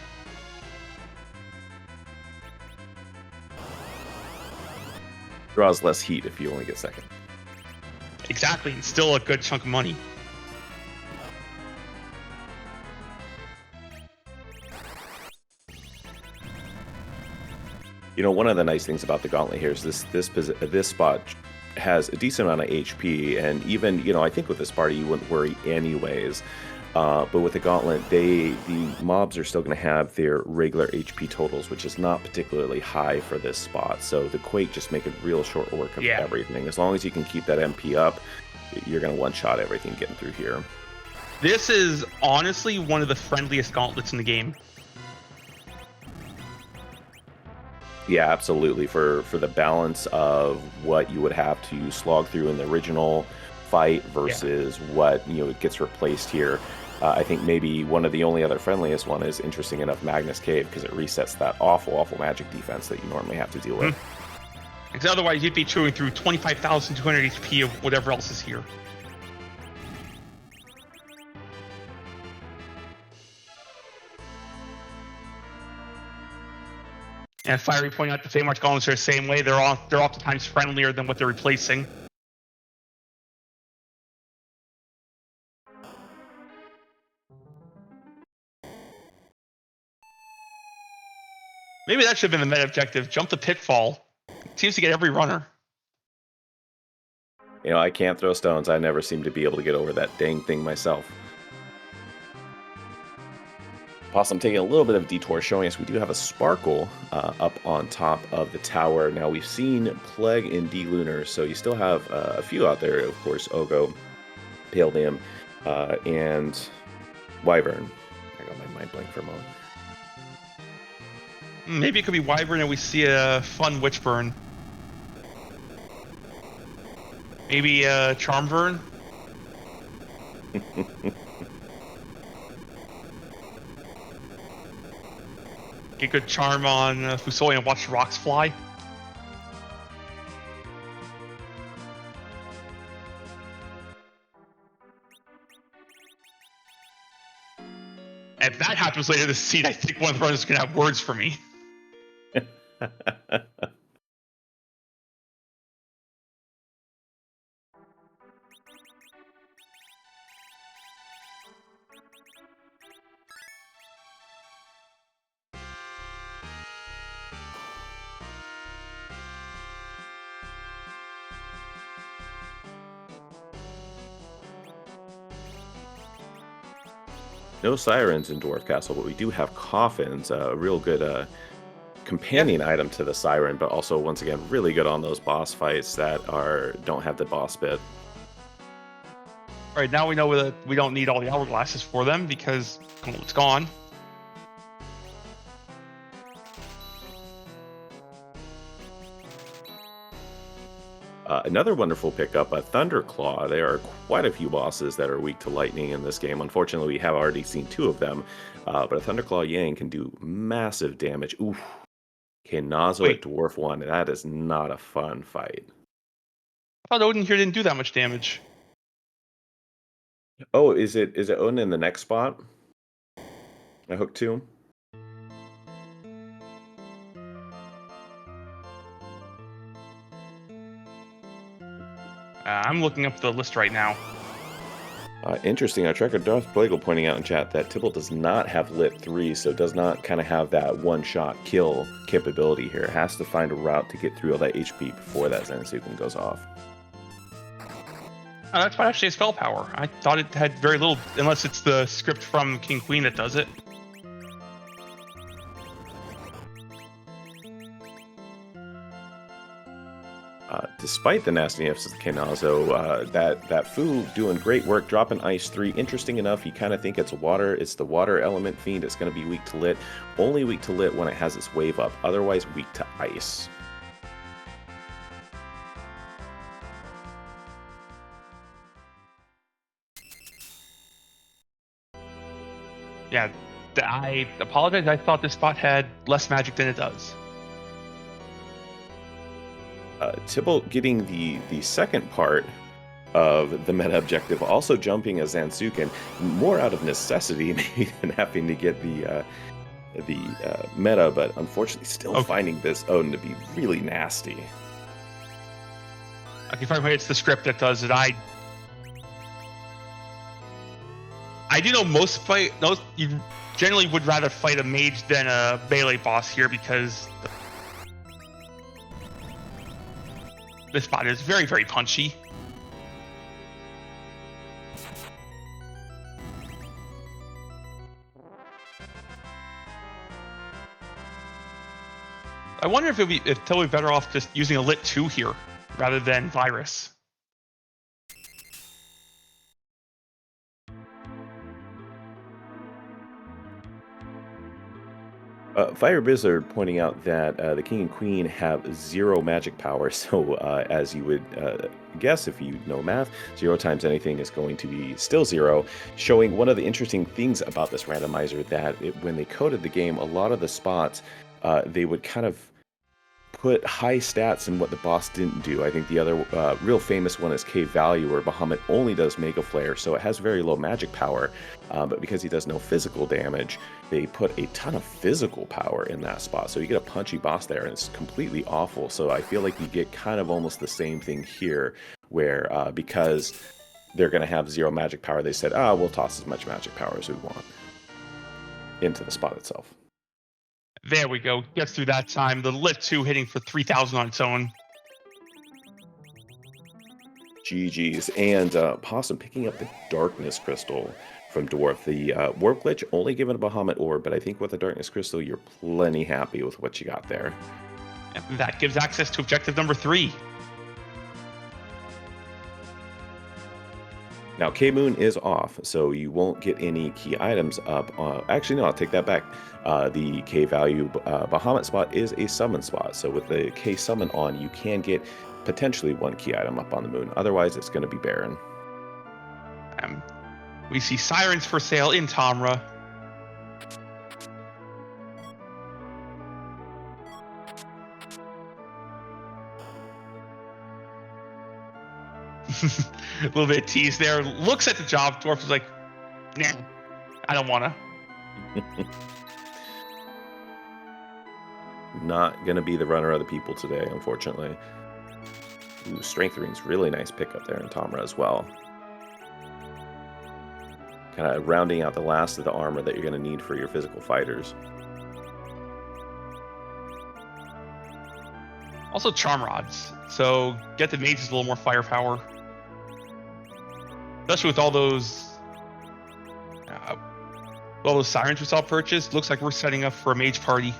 Draws less heat if you only get second. Exactly, and still a good chunk of money. One of the nice things about the gauntlet here is this spot has a decent amount of HP, and even, I think with this party you wouldn't worry anyways. But with the Gauntlet, the mobs are still going to have their regular HP totals, which is not particularly high for this spot. So the Quake just make it real short work of everything. As long as you can keep that MP up, you're going to one-shot everything getting through here. This is honestly one of the friendliest gauntlets in the game. Yeah, absolutely. For the balance of what you would have to slog through in the original fight versus what it gets replaced here. I think maybe one of the only other friendliest one is, interesting enough, Magnus Cave, because it resets that awful magic defense that you normally have to deal with. Because otherwise you'd be chewing through 25,200 HP of whatever else is here. And Fiery pointing out the Feymarch Golems are the same way. They're oftentimes friendlier than what they're replacing. Maybe that should have been the meta objective. Jump the pitfall. It seems to get every runner. I can't throw stones. I never seem to be able to get over that dang thing myself. Possum taking a little bit of a detour, showing us we do have a Sparkle up on top of the tower. Now, we've seen Plague and D-Lunar, so you still have a few out there. Of course, Ogo, Pale Dam, and Wyvern. I got my mind blank for a moment. Maybe it could be Wyvern and we see a fun Witchburn. Maybe Charmvern? Get good charm on Fusoli and watch the rocks fly. If that happens later this season, I think one of the runners is going to have words for me. No sirens in Dwarf Castle, but we do have coffins, a real good companion item to the siren, but also, once again, really good on those boss fights that don't have the boss bit. All right, now we know that we don't need all the hourglasses for them because it's gone. Another wonderful pickup, a Thunderclaw. There are quite a few bosses that are weak to lightning in this game. Unfortunately, we have already seen two of them, but a Thunderclaw Yang can do massive damage. Oof. Kenazo at Dwarf 1, that is not a fun fight. I thought Odin here didn't do that much damage. Oh, is it Odin in the next spot? I hook 2? I'm looking up the list right now. Interesting. Our tracker Darth Plagle pointing out in chat that Tibble does not have Lit 3, so does not kind of have that one-shot kill capability here. It has to find a route to get through all that HP before that Zansuken goes off. Oh, that's actually a spell power. I thought it had very little, unless it's the script from King Queen that does it. Despite the nastiness of Kenazo, that Fu doing great work, dropping Ice 3. Interesting enough, you kind of think it's water. It's the water element fiend. It's going to be weak to lit. Only weak to lit when it has its wave up. Otherwise, weak to ice. Yeah, I apologize. I thought this spot had less magic than it does. Tibble getting the second part of the meta objective, also jumping a Zansuken, more out of necessity maybe than having to get the meta, but unfortunately still finding this Odin to be really nasty. Okay, fine, it's the script that does it. I do know you generally would rather fight a mage than a melee boss here because this spot is very, very punchy. I wonder if it's totally better off just using a Lit 2 here rather than Virus. Fire Blizzard pointing out that the king and queen have 0 magic power. So, as you would guess if you know math, 0 times anything is going to be still 0. Showing one of the interesting things about this randomizer that when they coded the game, a lot of the spots they would kind of put high stats in what the boss didn't do. I think the other real famous one is K Value, where Bahamut only does Mega Flare, so it has very low magic power, but because he does no physical damage, they put a ton of physical power in that spot. So you get a punchy boss there, and it's completely awful. So I feel like you get kind of almost the same thing here, where because they're going to have 0 magic power, they said, we'll toss as much magic power as we want into the spot itself. There we go. Gets through that time. The Lit 2 hitting for 3,000 on its own. GG's. And Possum picking up the Darkness Crystal from Dwarf. The Warp Glitch only given a Bahamut Orb, but I think with the Darkness Crystal, you're plenty happy with what you got there. And that gives access to objective number 3. Now, K-Moon is off, so you won't get any key items up. Actually, no, I'll take that back. The K-Value Bahamut spot is a summon spot, so with the K-Summon on, you can get potentially 1 key item up on the moon. Otherwise, it's going to be barren. We see Sirens for sale in Tamra. A little bit of tease there. Looks at the job. Dwarf is like, nah, I don't want to. Not going to be the runner of the people today, unfortunately. Ooh, Strength Ring's really nice pickup there in Tamra as well. Kind of rounding out the last of the armor that you're going to need for your physical fighters. Also Charm Rods. So get the mages a little more firepower. Especially with all those sirens we saw purchased. Looks like we're setting up for a mage party.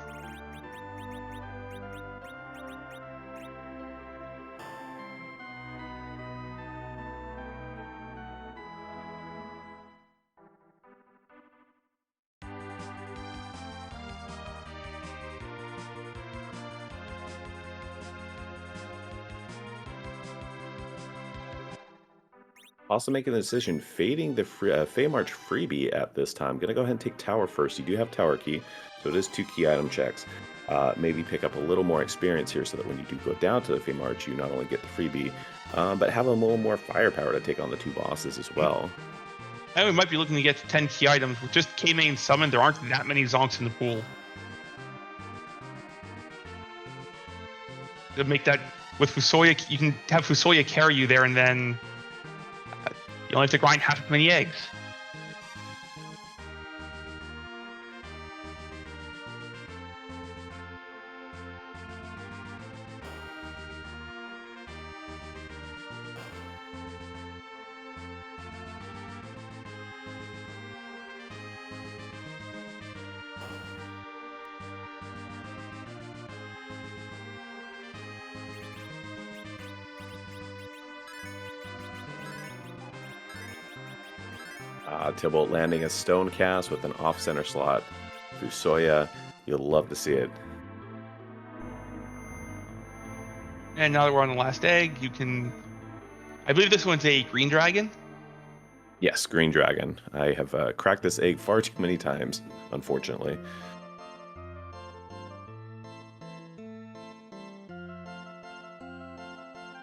Also making the decision, fading the Feymarch freebie at this time. Going to go ahead and take Tower first. You do have Tower Key, so it is 2 key item checks. Maybe pick up a little more experience here so that when you do go down to the Feymarch, you not only get the freebie, but have a little more firepower to take on the 2 bosses as well. And we might be looking to get to 10 key items. With just K-Main Summon, there aren't that many Zonks in the pool. To make that, with Fusoya, you can have Fusoya carry you there, and then you only have to grind half as many eggs. Tybalt landing a stone cast with an off-center slot. Fusoya, you'll love to see it. And now that we're on the last egg, you can... I believe this one's a green dragon? Yes, green dragon. I have cracked this egg far too many times, unfortunately.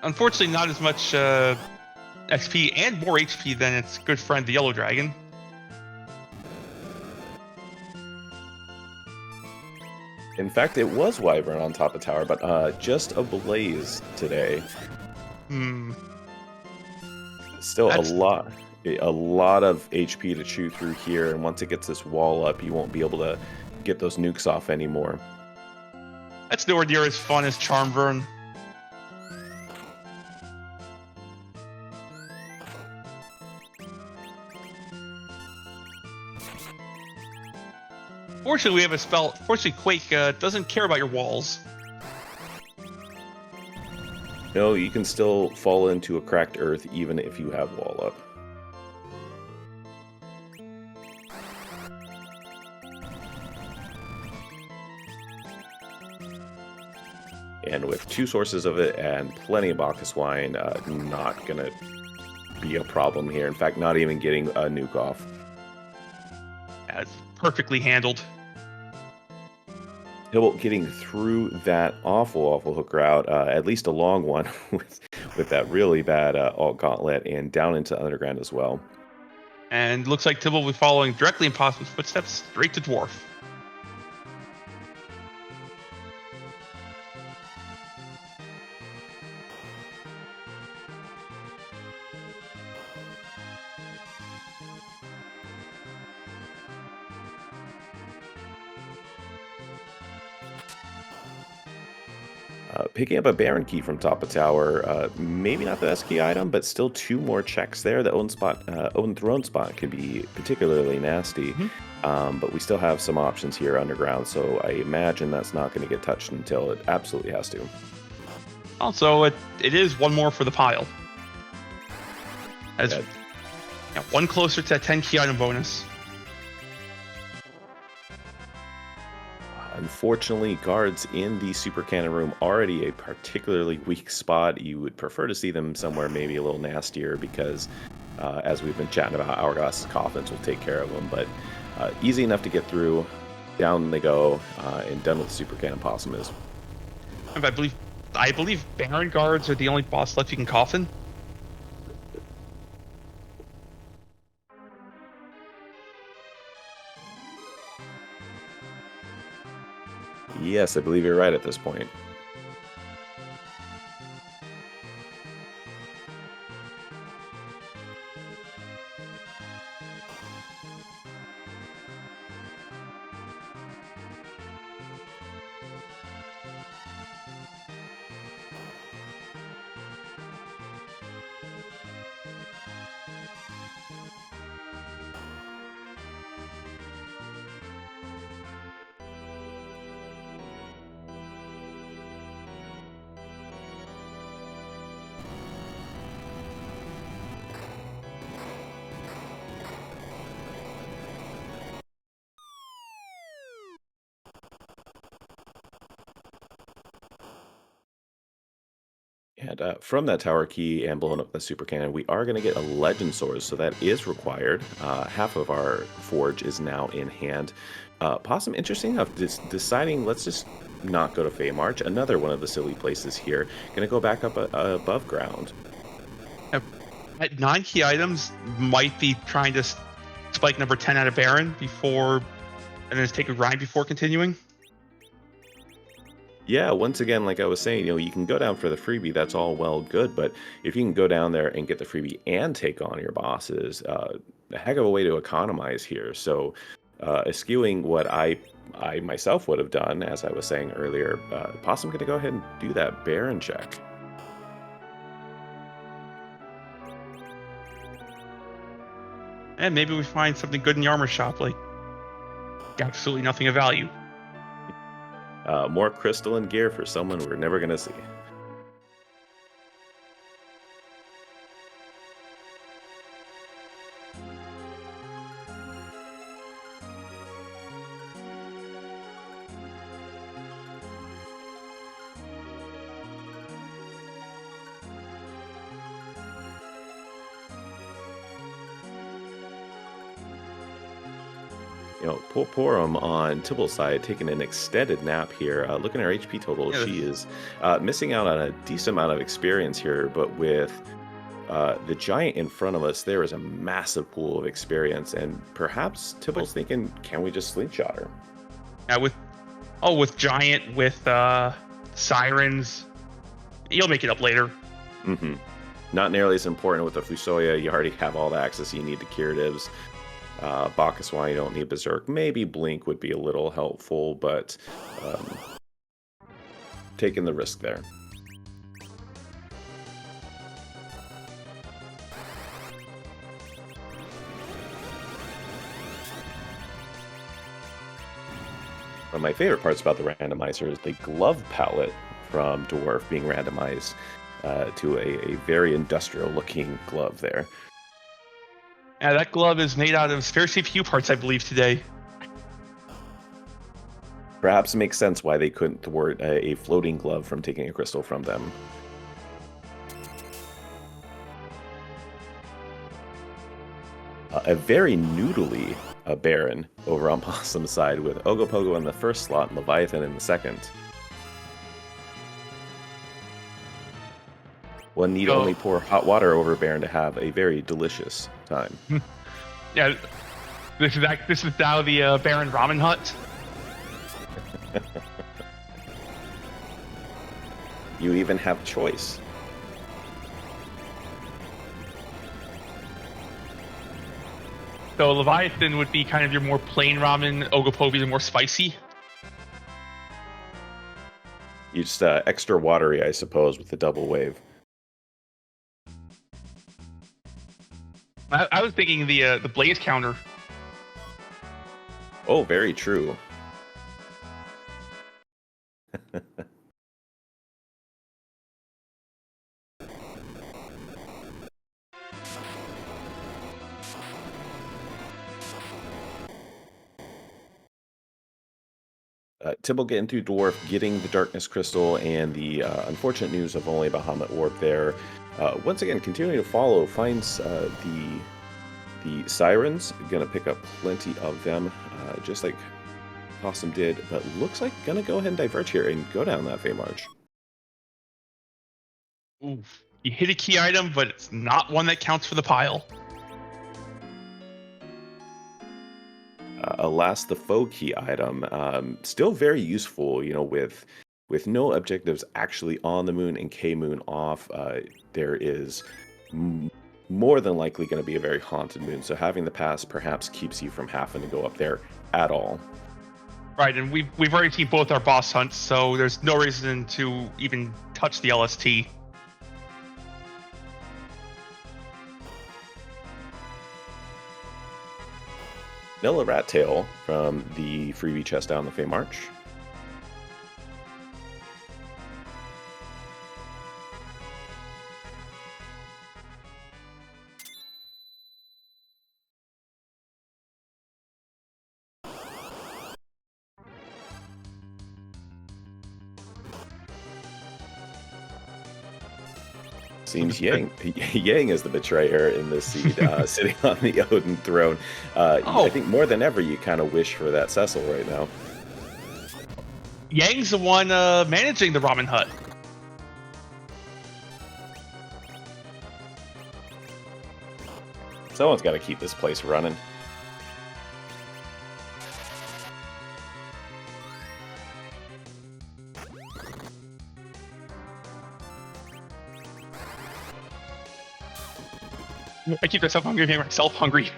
Unfortunately, not as much XP and more HP than its good friend, the yellow dragon. In fact, it was Wyvern on top of tower, but just ablaze today. Still a lot of HP to chew through here, and once it gets this wall up, you won't be able to get those nukes off anymore. That's nowhere near as fun as Charmvern. Fortunately, we have a spell. Fortunately, Quake doesn't care about your walls. No, you can still fall into a cracked earth even if you have wall up. And with 2 sources of it and plenty of Bacchus wine, not gonna be a problem here. In fact, not even getting a nuke off. That's perfectly handled. Tybalt getting through that awful hook route, at least a long one with that really bad alt gauntlet, and down into underground as well. And looks like Tibble will be following directly in Possum's footsteps straight to Dwarf. Picking up a Baron key from top of tower, maybe not the best key item, but still 2 more checks there. The Odin Throne spot could be particularly nasty, but we still have some options here underground, so I imagine that's not going to get touched until it absolutely has to. Also, it is 1 more for the pile. As 1 closer to that 10 key item bonus. Unfortunately, guards in the Super Cannon room already a particularly weak spot. You would prefer to see them somewhere maybe a little nastier because, as we've been chatting about, Hourglass's coffins will take care of them. But easy enough to get through. Down they go, and done with the Super Cannon Possum is. And I believe Baron guards are the only boss left you can coffin. Yes, I believe you're right at this point. And from that tower key and blowing up the super cannon, we are going to get a legend sword, so that is required. Half of our forge is now in hand. Possum, interesting enough, deciding let's just not go to Feymarch, another one of the silly places here. Going to go back up above ground. At 9 key items, might be trying to spike number 10 out of Baron before, and then just take a grind before continuing. Yeah, once again, like I was saying, you can go down for the freebie, that's all well good, but if you can go down there and get the freebie and take on your bosses, a heck of a way to economize here. So, eschewing what I myself would have done, as I was saying earlier, Possum going to go ahead and do that Baron check. And maybe we find something good in the armor shop, like absolutely nothing of value. More crystalline gear for someone we're never going to see. Poor Porum on Tybalt's side taking an extended nap here. Looking at her HP total, she is missing out on a decent amount of experience here, but with the giant in front of us, there is a massive pool of experience, and perhaps Tybalt's thinking, can we just slingshot her? Yeah, with giant, with sirens, you'll make it up later. Mm-hmm. Not nearly as important with the Fusoya. You already have all the access you need to curatives. Bacchus wine, you don't need Berserk. Maybe Blink would be a little helpful, but taking the risk there. One of my favorite parts about the randomizer is the glove palette from Dwarf being randomized. to a very industrial-looking glove there. Yeah, that glove is made out of scarcely few parts, I believe, today. Perhaps it makes sense why they couldn't thwart a floating glove from taking a crystal from them. A very noodly Baron over on Possum's side with Ogopogo in the first slot and Leviathan in the second. One need only pour hot water over Baron to have a very delicious time. Yeah, this is now the Baron Ramen Hut. You even have choice. So Leviathan would be kind of your more plain ramen. Ogopogo is more spicy. You just extra watery, I suppose, with the double wave. I was thinking the blaze counter. Oh, very true. Tibble getting through Dwarf, getting the Darkness Crystal, and the unfortunate news of only Bahamut Orb there. Once again, continuing to follow, finds the Sirens. Going to pick up plenty of them, just like Possum did, but looks like going to go ahead and diverge here and go down that Fey March. Oof. You hit a key item, but it's not one that counts for the pile. Alas, the foe key item, still very useful, you know, with no objectives actually on the moon and K-Moon off. There is more than likely going to be a very haunted moon, so having the pass perhaps keeps you from having to go up there at all. Right, and we've already seen both our boss hunts, so there's no reason to even touch the LST. Nilla Rattail from the freebie chest down the Fey March. Seems Yang is the betrayer in this seed, sitting on the Odin throne. I think more than ever, you kind of wish for that Cecil right now. Yang's the one managing the Ramen Hut. Someone's got to keep this place running. I keep myself hungry, make myself hungry.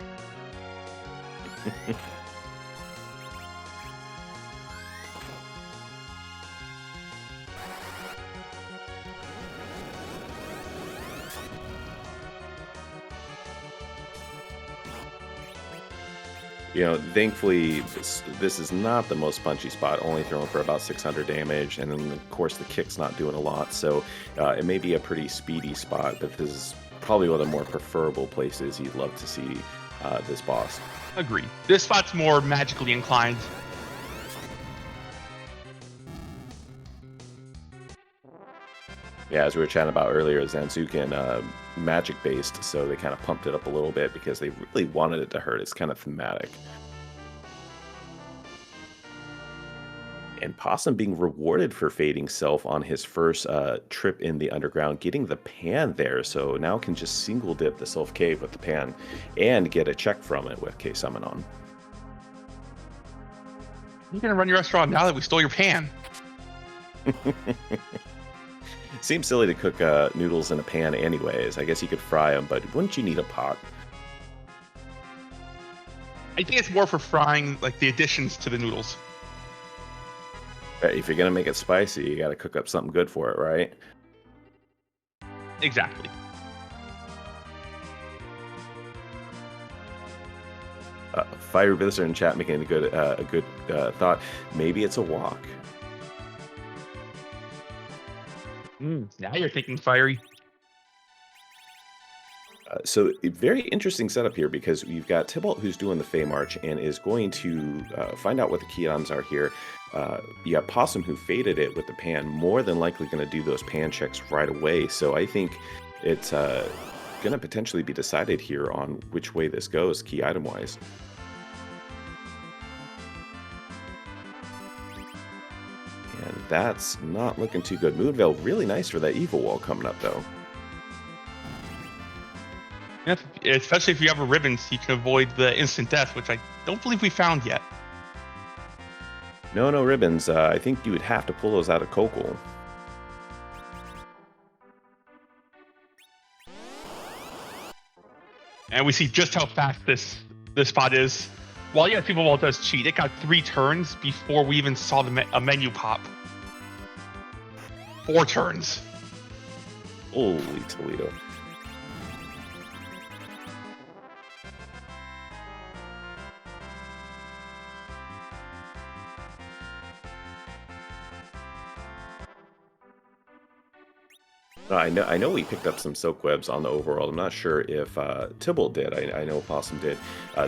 You know, thankfully, this is not the most punchy spot, only throwing for about 600 damage, and then, of course, the kick's not doing a lot, so it may be a pretty speedy spot, but this is probably one of the more preferable places you'd love to see this boss. Agreed. This spot's more magically inclined. Yeah, as we were chatting about earlier, Zanzukin magic-based, so they kind of pumped it up a little bit because they really wanted it to hurt. It's kind of thematic. And Possum being rewarded for fading self on his first trip in the underground, getting the pan there, so now can just single dip the self cave with the pan and get a check from it with K Summon on. You're gonna run your restaurant now that we stole your pan. Seems silly to cook noodles in a pan anyways. I guess you could fry them, but wouldn't you need a pot? I think it's more for frying, like, the additions to the noodles. If you're going to make it spicy, you got to cook up something good for it, right? Exactly. Fire Visitor in chat making a good thought. Maybe it's a walk. Now you're thinking fiery. So a very interesting setup here because you've got Tybalt who's doing the Fey March and is going to find out what the key items are here. You got Possum who faded it with the pan, more than likely going to do those pan checks right away. So I think it's going to potentially be decided here on which way this goes key item wise. And that's not looking too good. Moonveil really nice for that evil wall coming up though. Yeah, especially if you have a ribbon, so you can avoid the instant death, which I don't believe we found yet. No ribbons. I think you would have to pull those out of Kokol. And we see just how fast this spot is. While yeah, People Wall does cheat, it got 3 turns before we even saw a menu pop. 4 turns. Holy Toledo. I know we picked up some silk webs on the overworld. I'm not sure if Tybalt did. I know Possum did.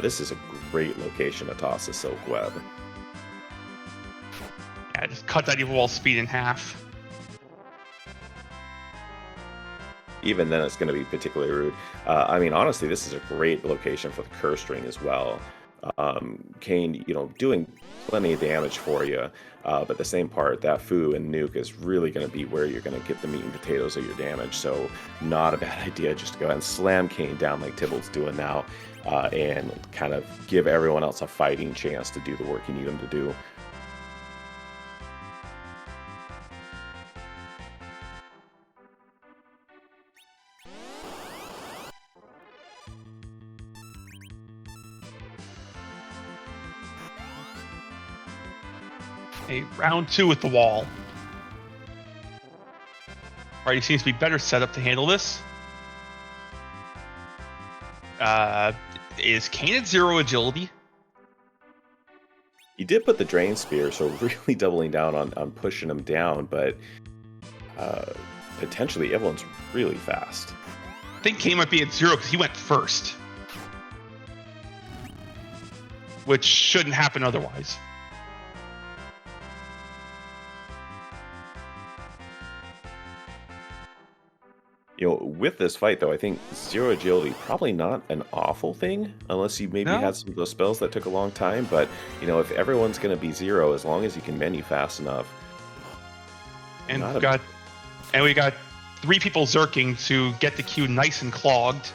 This is a great location to toss a silk web. Yeah, just cut that evil wall speed in half. Even then, it's going to be particularly rude. I mean, honestly, this is a great location for the curse ring as well. Kain, doing plenty of damage for you, but the same part, that Fu and Nuke is really going to be where you're going to get the meat and potatoes of your damage. So not a bad idea just to go ahead and slam Kain down like Tybalt's doing now, and kind of give everyone else a fighting chance to do the work you need them to do. Round 2 with the wall. Alright, he seems to be better set up to handle this. Is Kain at 0 agility? He did put the Drain Spear, so really doubling down on pushing him down, but potentially everyone's really fast. I think Kain might be at 0 because he went first. Which shouldn't happen otherwise. With this fight, though, I think 0 agility, probably not an awful thing, unless you maybe had some of those spells that took a long time. But, if everyone's going to be 0, as long as you can menu fast enough. And we got 3 people zerking to get the queue nice and clogged.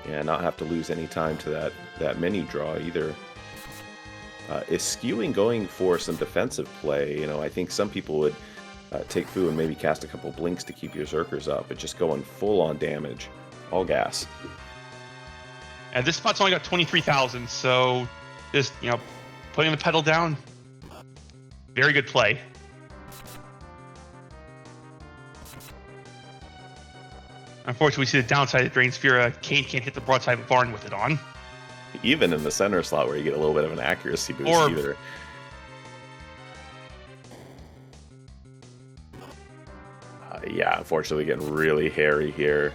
Yeah, not have to lose any time to that menu draw either. Is skewing going for some defensive play? I think some people would take Fu and maybe cast a couple blinks to keep your Zerkers up, but just going full on damage, all gas. And this spot's only got 23,000, so just putting the pedal down, very good play. Unfortunately, we see the downside of Drain Spear. Kain can't hit the broadside of Varn with it on. Even in the center slot where you get a little bit of an accuracy boost either. Yeah, unfortunately getting really hairy here.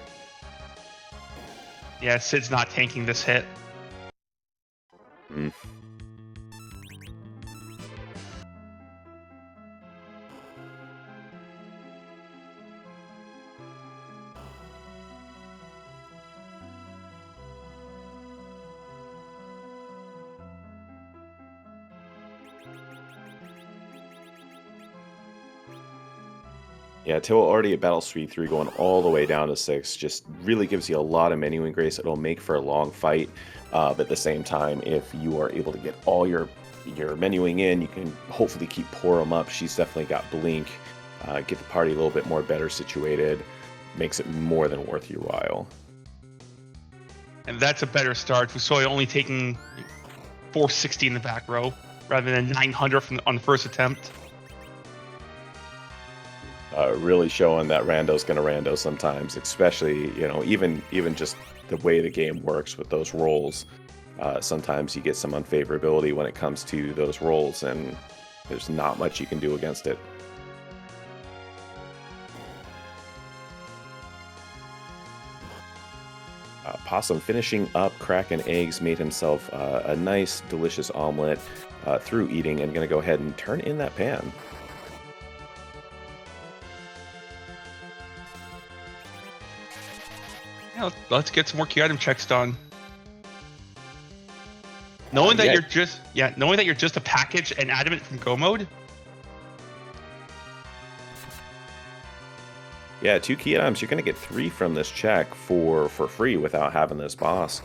Yeah, Sid's not tanking this hit. Yeah, Tybalt already at battle speed 3 going all the way down to 6 just really gives you a lot of menuing grace. It'll make for a long fight, but at the same time, if you are able to get all your menuing in, you can hopefully keep Porum up. She's definitely got Blink, get the party a little bit more better situated, makes it more than worth your while. And that's a better start. Fusoy only taking 460 in the back row rather than 900 on the first attempt. Really showing that rando's going to rando sometimes, especially, even just the way the game works with those rolls. sometimes you get some unfavorability when it comes to those rolls, and there's not much you can do against it. Possum finishing up cracking eggs, made himself a nice, delicious omelet through eating, and going to go ahead and turn in that pan. Yeah, let's get some more key item checks done. Knowing that you're just a package and adamant from Go mode. Yeah, 2 key items. You're going to get 3 from this check for free without having this boss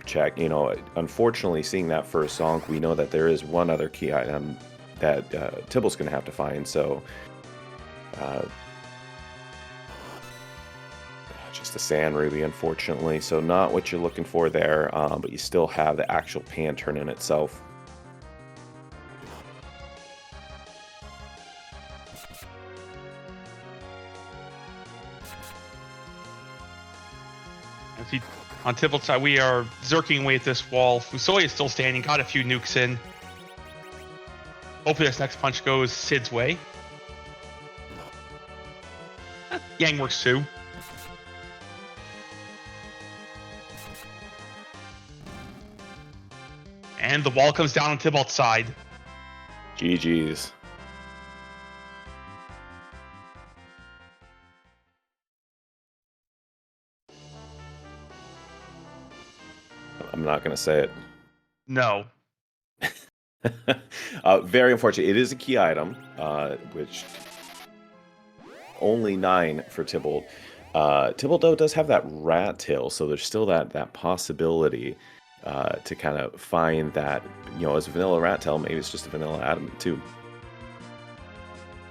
check. You know, unfortunately, seeing that first zonk, we know that there is one other key item that Tibble's going to have to find. So, just a sand ruby, unfortunately. So not what you're looking for there, but you still have the actual pan turn in itself. On Tibble's side, we are zerking away at this wall. Fusoi is still standing, got a few nukes in. Hopefully this next punch goes Sid's way. Yang works too. And the wall comes down on Tybalt's side. GG's. I'm not going to say it. No. Very unfortunate. It is a key item, which only 9 for Tybalt. Tybalt, though, does have that rat tail, so there's still that possibility to kind of find that, you know, as a vanilla rat tail, maybe it's just a vanilla adamant, too.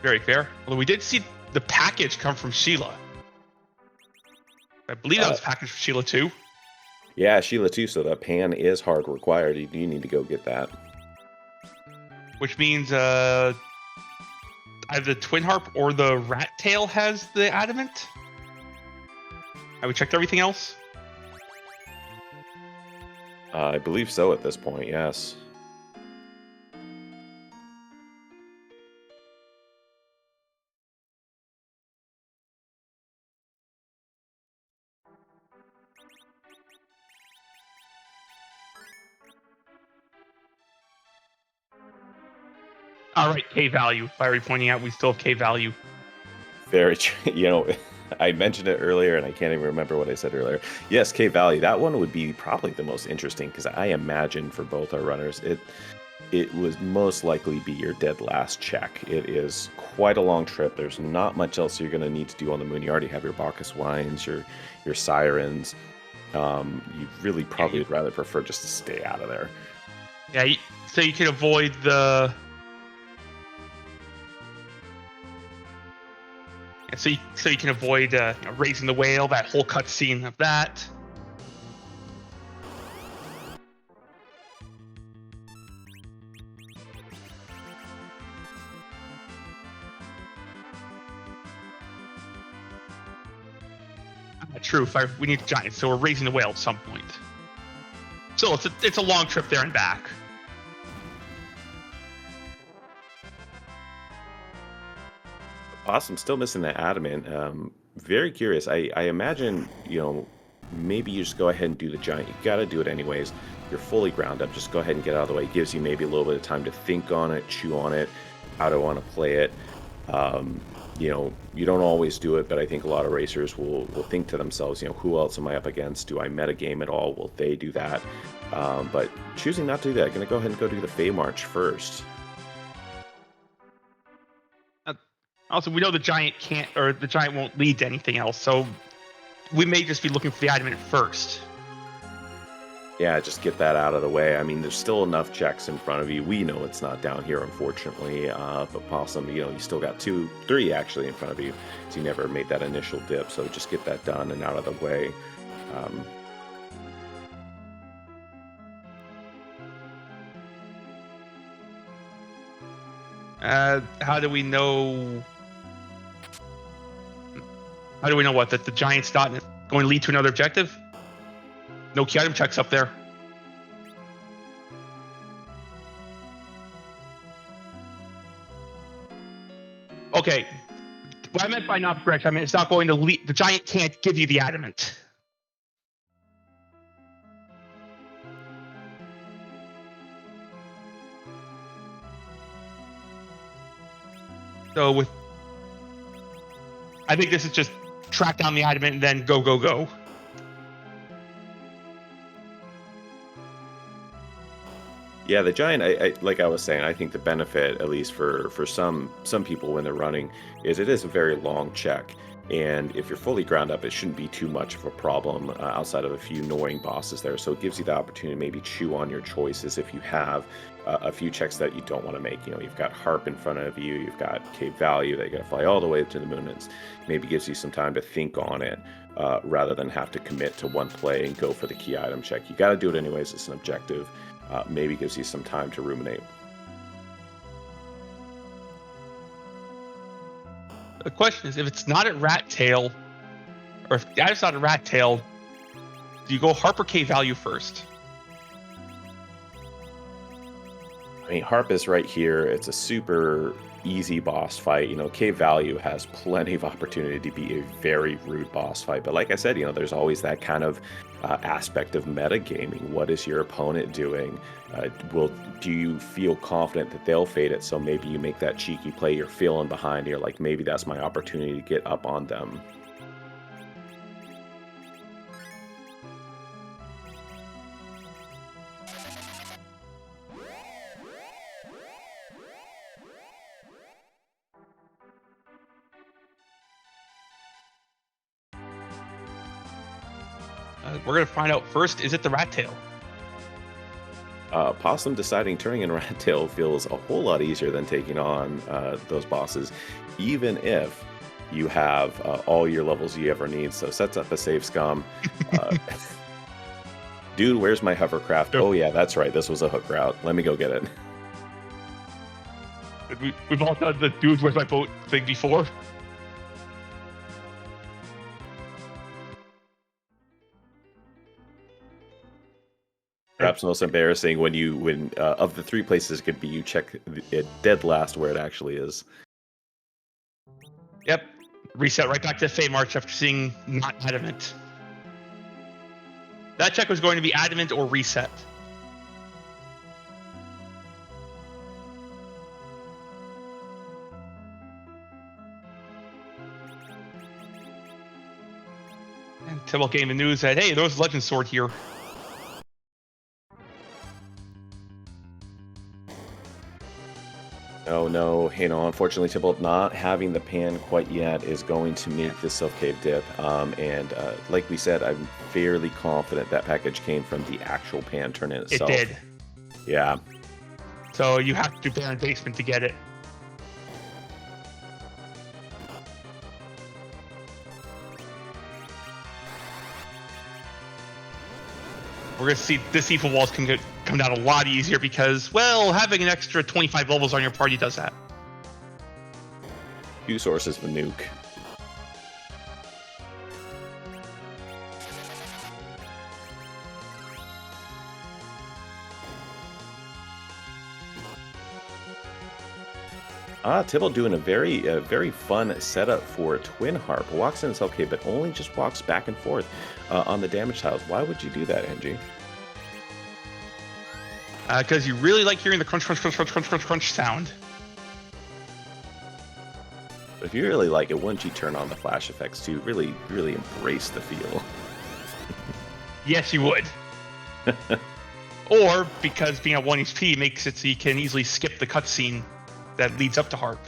Very fair. Although we did see the package come from Sheila. I believe that was packaged for Sheila, too. Yeah, Sheila too, so that pan is hard required. You do need to go get that. Which means either the Twin Harp or the Rat Tail has the adamant. Have we checked everything else? I believe so at this point, yes. All right, K value. Fiery pointing out we still have K value. Very, you know, I mentioned it earlier and I can't even remember what I said earlier. Yes, K value. That one would be probably the most interesting because I imagine for both our runners, it would most likely be your dead last check. It is quite a long trip. There's not much else you're going to need to do on the moon. You already have your Bacchus wines, your sirens. You really probably would rather prefer just to stay out of there. Yeah, so you can avoid the... So you can avoid raising the whale, that whole cutscene of that. True, we need giants, so we're raising the whale at some point. So it's a long trip there and back. Awesome. Still missing that adamant. Very curious. I imagine, you know, maybe you just go ahead and do the giant. You got to do it anyways. You're fully ground up. Just go ahead and get out of the way. It gives you maybe a little bit of time to think on it, chew on it, how do I want to play it. You know, you don't always do it, but I think a lot of racers will think to themselves, you know, who else am I up against? Do I metagame at all? Will they do that? But choosing not to do that, I'm going to go ahead and go do the Fey March first. Also, we know the giant can't, or the giant won't lead to anything else, so we may just be looking for the adamant first. Yeah, just get that out of the way. I mean, there's still enough checks in front of you. We know it's not down here, unfortunately, but Possum, you know, you still got 3 actually in front of you, so you never made that initial dip, so just get that done and out of the way. How do we know... How do we know what? That the giant's not going to lead to another objective? No key item checks up there. Okay, what I meant by not correct, I mean it's not going to lead. The giant can't give you the adamant. So I think this is just track down the adamant and then go, go, go. Yeah, the giant, I like I was saying, I think the benefit, at least for some people when they're running, is it is a very long check. And if you're fully ground up, it shouldn't be too much of a problem outside of a few annoying bosses there. So it gives you the opportunity to maybe chew on your choices if you have a few checks that you don't want to make. You know, you've got Harp in front of you, you've got Cave Value that you got to fly all the way to the moon. It maybe gives you some time to think on it rather than have to commit to one play and go for the key item check. You got to do it anyways. It's an objective. Maybe gives you some time to ruminate. The question is, if it's not at Rat Tail, or if the item's not at Rat Tail, do you go Harp or K Value first? I mean, Harp is right here. It's a super easy boss fight. You know, K Value has plenty of opportunity to be a very rude boss fight. But like I said, you know, there's always that kind of aspect of metagaming. What is your opponent doing? Do you feel confident that they'll fade it? So maybe you make that cheeky play. You're feeling behind. You're like, maybe that's my opportunity to get up on them. We're going to find out first, is it the Rat Tail? Possum deciding turning in Rat Tail feels a whole lot easier than taking on those bosses, even if you have all your levels you ever need. So sets up a save scum. Dude, where's my hovercraft? Oh yeah, that's right. This was a hook route. Let me go get it. We've all done the dude, where's my boat thing before. Perhaps most embarrassing when of the three places it could be, you check it dead last where it actually is. Yep. Reset right back to Fey March after seeing not adamant. That check was going to be adamant or reset. And Tibble getting the news that, hey, there was a Legend Sword here. Oh no, you know, unfortunately, Tybalt not having the pan quite yet is going to make this self-cave dip. And like we said, I'm fairly confident that package came from the actual pan turn-in itself. It did. Yeah. So you have to do Baron Basement to get it. We're going to see this evil walls can come down a lot easier because, well, having an extra 25 levels on your party does that. 2 sources of a nuke. Tibble doing a very fun setup for Twin Harp. Walks in itself, okay, but only just walks back and forth on the damage tiles. Why would you do that, Angie? Because you really like hearing the crunch, crunch, crunch, crunch, crunch, crunch, crunch sound. But if you really like it, wouldn't you turn on the flash effects to really, really embrace the feel? Yes, you would. Or because being at 1 HP makes it so you can easily skip the cutscene that leads up to Harp.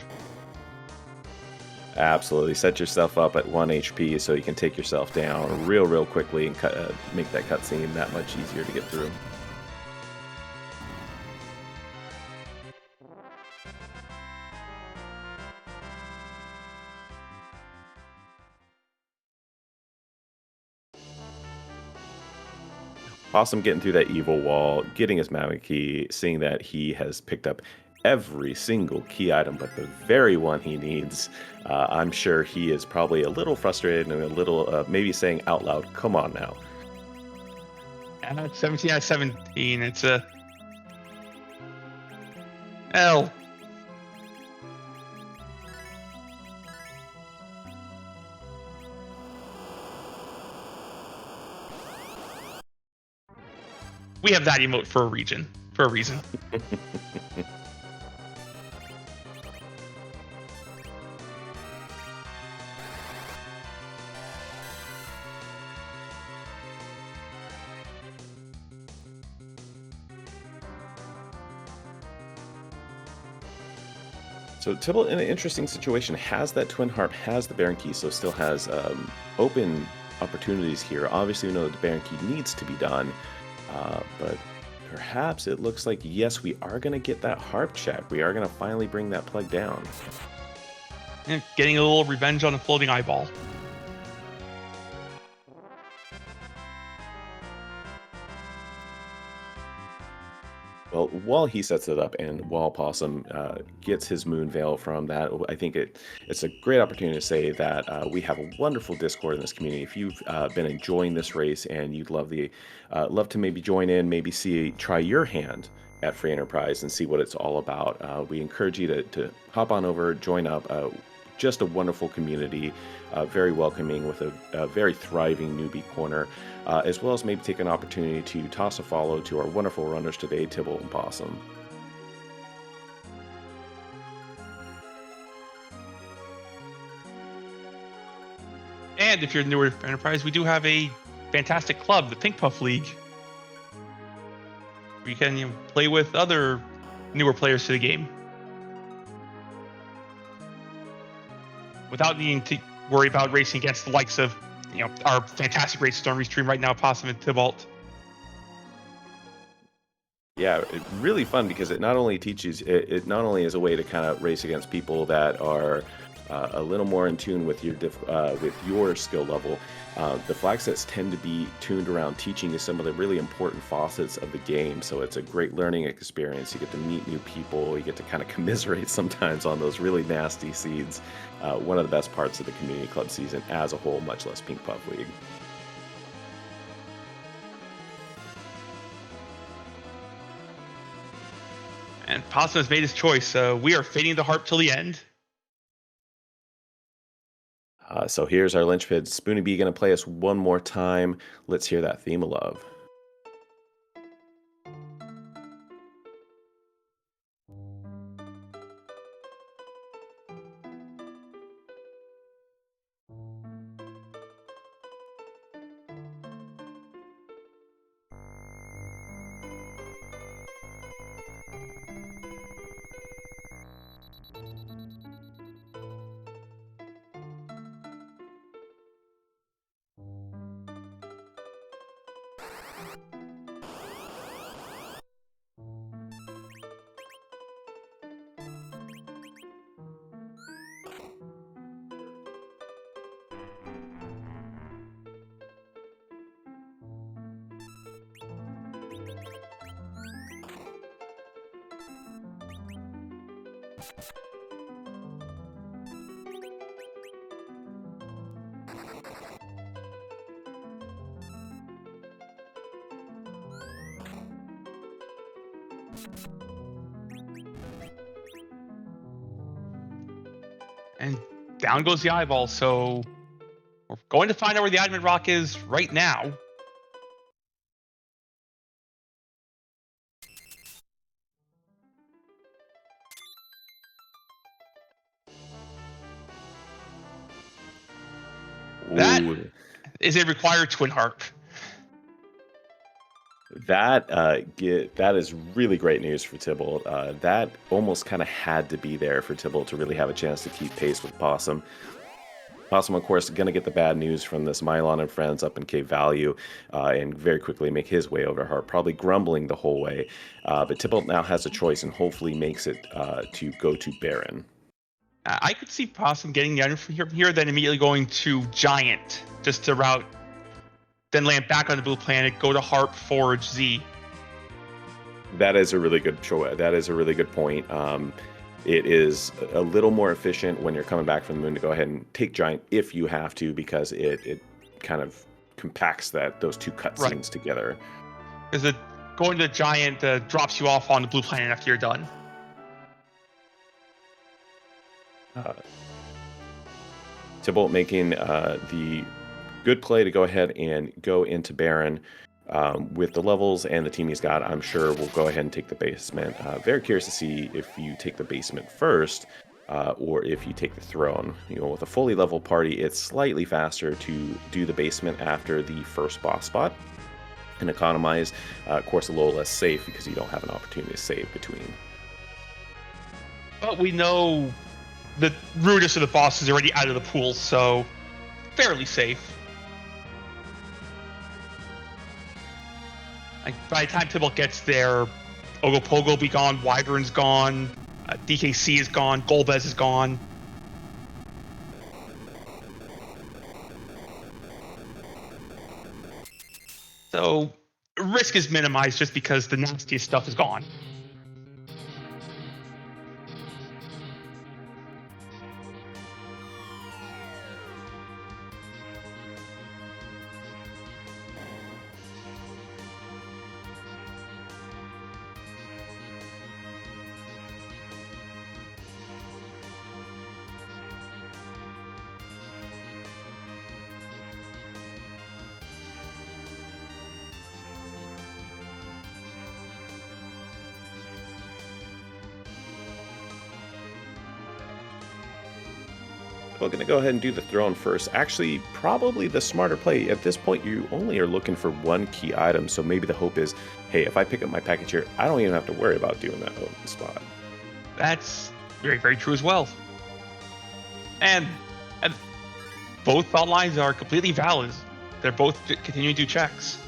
Absolutely. Set yourself up at 1 HP so you can take yourself down real quickly and make that cutscene that much easier to get through. Possum getting through that evil wall, getting his magic key, seeing that he has picked up every single key item but the very one he needs. I'm sure he is probably a little frustrated and a little maybe saying out loud, come on now. 17 out of 17. It's a L. We have that emote for a reason. So Tibble, in an interesting situation, has that Twin Harp, has the Baron Key, so still has open opportunities here. Obviously, we know that the Baron Key needs to be done, but perhaps it looks like, yes, we are going to get that Harp check. We are going to finally bring that plug down. And getting a little revenge on a floating eyeball. Well, while he sets it up and while Possum gets his Moon Veil from that, I think it's a great opportunity to say that we have a wonderful Discord in this community. If you've been enjoying this race and you'd love to maybe join in, maybe try your hand at Free Enterprise and see what it's all about, we encourage you to hop on over, join up. Just a wonderful community, very welcoming with a very thriving newbie corner, as well as maybe take an opportunity to toss a follow to our wonderful runners today, Tibble and Possum. And if you're newer to Enterprise, we do have a fantastic club, the Pink Puff League. Where you can play with other newer players to the game without needing to worry about racing against the likes of, our fantastic races on Restream right now, Possum and Tybalt. Yeah, really fun because it not only teaches, it not only is a way to kind of race against people that are a little more in tune with your skill level. The flag sets tend to be tuned around teaching you some of the really important facets of the game, so it's a great learning experience. You get to meet new people, you get to kind of commiserate sometimes on those really nasty seeds. One of the best parts of the community club season as a whole, much less Pink Puff League. And Possum has made his choice. We are fading the harp till the end. So here's our linchpin. Spoonie B going to play us one more time. Let's hear that theme of love. And down goes the eyeball. So we're going to find out where the admin rock is right now. That is a required twin harp. That is really great news for Tybalt. That almost kind of had to be there for Tybalt to really have a chance to keep pace with Possum. Possum, of course, going to get the bad news from this Mylon and friends up in Cape Value and very quickly make his way over to Harp, probably grumbling the whole way. But Tybalt now has a choice and hopefully makes it to go to Baron. I could see Possum getting the item from here, then immediately going to Giant, just to route, then land back on the blue planet, go to Harp, Forge, Z. That is a really good choice. That is a really good point. It is a little more efficient when you're coming back from the moon to go ahead and take Giant if you have to, because it kind of compacts those two cutscenes together. Is it going to Giant drops you off on the blue planet after you're done? Tybalt making the good play to go ahead and go into Baron. With the levels and the team he's got, I'm sure we'll go ahead and take the basement. Very curious to see if you take the basement first or if you take the throne. With a fully leveled party, it's slightly faster to do the basement after the first boss spot and economize. Of course, a little less safe because you don't have an opportunity to save between. But we know the rudest of the boss is already out of the pool, so fairly safe. Like, by the time Tybalt gets there, Ogopogo will be gone, Wyvern's gone, DKC is gone, Golbez is gone. So risk is minimized just because the nastiest stuff is gone. We're going to go ahead and do the throne first. Actually, probably the smarter play. At this point, you only are looking for one key item, so maybe the hope is, hey, if I pick up my package here, I don't even have to worry about doing that open spot. That's very, very true as well. And both thought lines are completely valid. They're both continuing to do checks.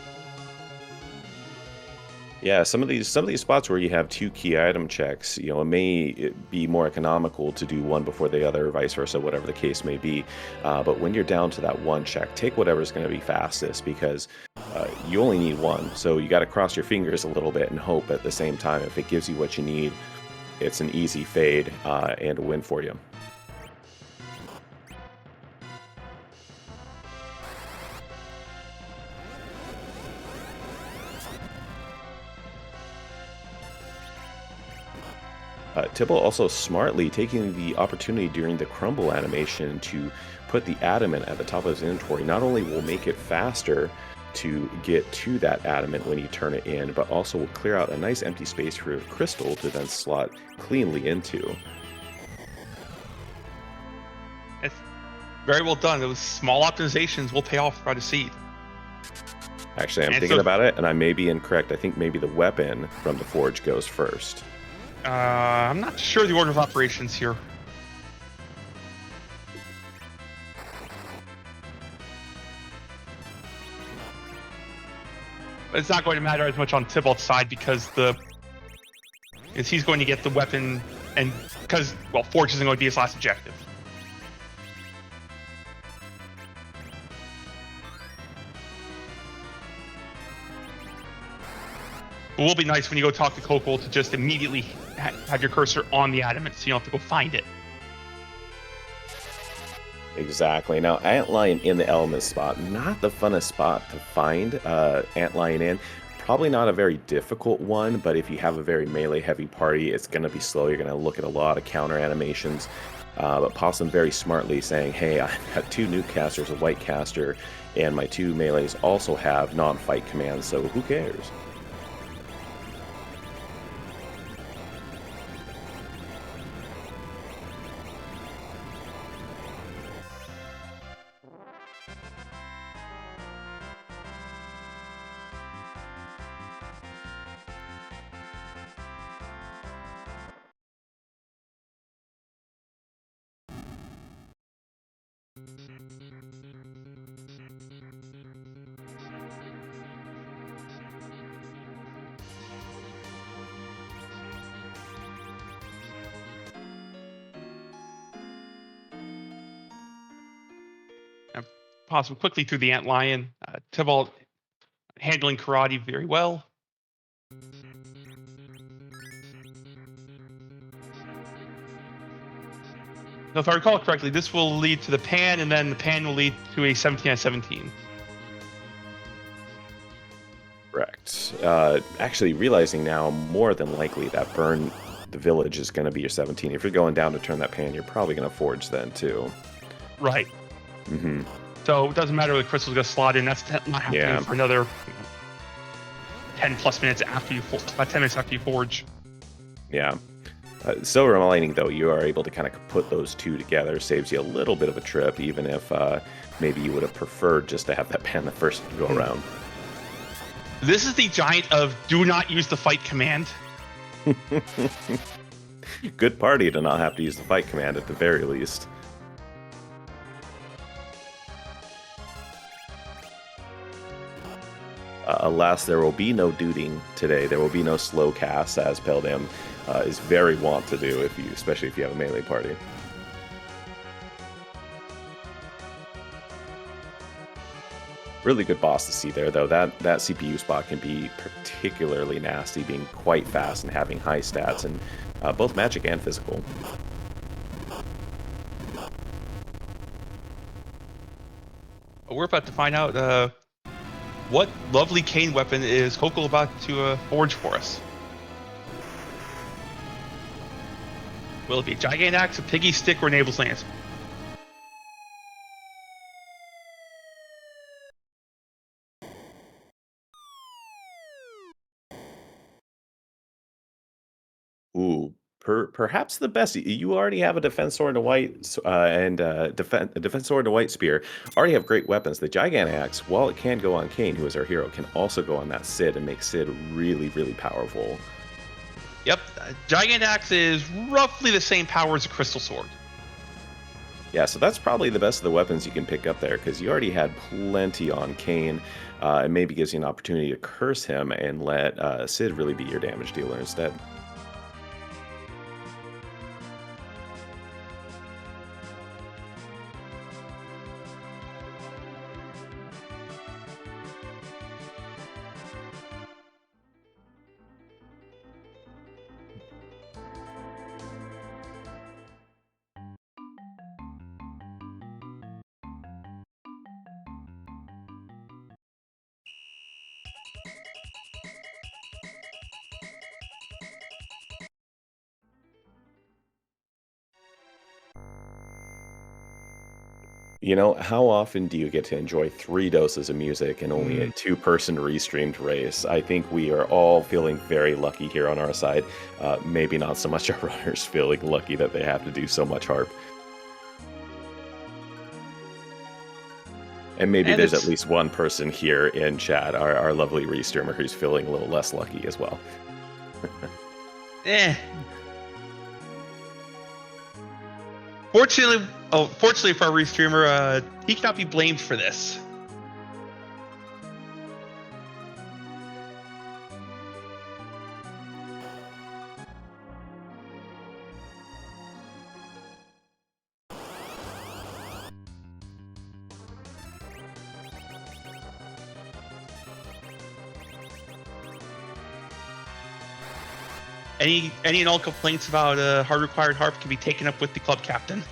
Yeah, some of these spots where you have two key item checks, it may be more economical to do one before the other, or vice versa, whatever the case may be. But when you're down to that one check, take whatever's going to be fastest because you only need one. So you got to cross your fingers a little bit and hope at the same time. If it gives you what you need, it's an easy fade and a win for you. Tybalt also smartly taking the opportunity during the crumble animation to put the adamant at the top of his inventory. Not only will make it faster to get to that adamant when you turn it in, but also will clear out a nice empty space for crystal to then slot cleanly into. It's very well done. Those small optimizations will pay off by the seed. Actually, I'm thinking about it, and I may be incorrect. I think maybe the weapon from the forge goes first. I'm not sure the order of operations here. But it's not going to matter as much on Tybalt's side because he's going to get the weapon, and because, well, Forge isn't going to be his last objective. It will be nice when you go talk to Coco to just immediately have your cursor on the adamant so you don't have to go find it. Exactly. Now, Antlion in the element spot, not the funnest spot to find Antlion in. Probably not a very difficult one, but if you have a very melee-heavy party, it's going to be slow. You're going to look at a lot of counter animations. But Possum very smartly saying, hey, I've got two nuke casters, a white caster, and my two melees also have non-fight commands, so who cares? Possum quickly through the Antlion. Tybalt handling karate very well. So if I recall correctly, this will lead to the pan, and then the pan will lead to a 17 out of 17. Correct. Actually, realizing now more than likely that burn the village is going to be your 17. If you're going down to turn that pan, you're probably going to forge then too. Right. Mm-hmm. So it doesn't matter whether Crystal's going to slot in. That's not happening for another 10+ minutes after about 10 minutes after you forge. Yeah. Silver mining, though, you are able to kind of put those two together. Saves you a little bit of a trip, even if maybe you would have preferred just to have that pan the first go around. This is the giant of do not use the fight command. Good party to not have to use the fight command at the very least. Alas, there will be no duding today. There will be no slow cast, as Peldam is very wont to do, especially if you have a melee party. Really good boss to see there, though. That CPU spot can be particularly nasty, being quite fast and having high stats, and both magic and physical. We're about to find out what lovely cane weapon is Hokel about to forge for us. Will it be a giant axe, a piggy stick, or an Abel's lance? Ooh, perhaps the best. You already have a defense sword and a white and defense sword and a white spear. Already have great weapons. The Gigant Axe, while it can go on Kane, who is our hero, can also go on that Sid and make Sid really, really powerful. Yep, Gigant Axe is roughly the same power as a Crystal Sword. Yeah, so that's probably the best of the weapons you can pick up there, because you already had plenty on Kane. It maybe gives you an opportunity to curse him and let Sid really be your damage dealer instead. You know, how often do you get to enjoy 3 doses of music and only a 2-person restreamed race? I think we are all feeling very lucky here on our side. Maybe not so much our runners feeling lucky that they have to do so much harp. And maybe And there's at it's least one person here in chat, our lovely restreamer, who's feeling a little less lucky as well. Fortunately for our restreamer, he cannot be blamed for this. Any and all complaints about hard required harp can be taken up with the club captain.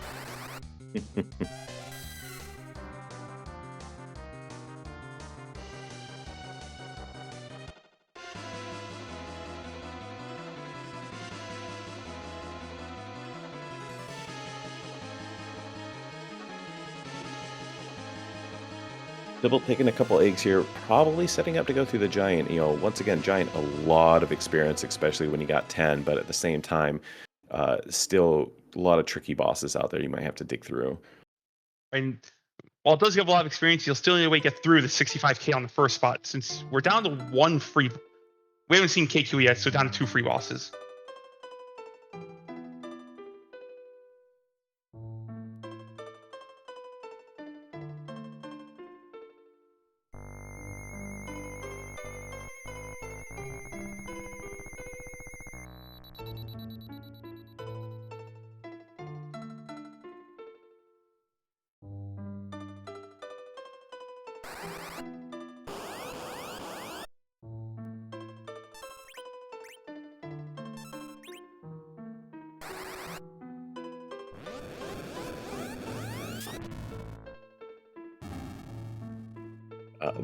Double taking a couple eggs here, probably setting up to go through the Giant. You know, once again, Giant, a lot of experience, especially when you got 10, but at the same time, still a lot of tricky bosses out there you might have to dig through. And while it does give a lot of experience, you'll still need to get through the 65k on the first spot, since we're down to one free. We haven't seen KQ yet, so down to 2 free bosses.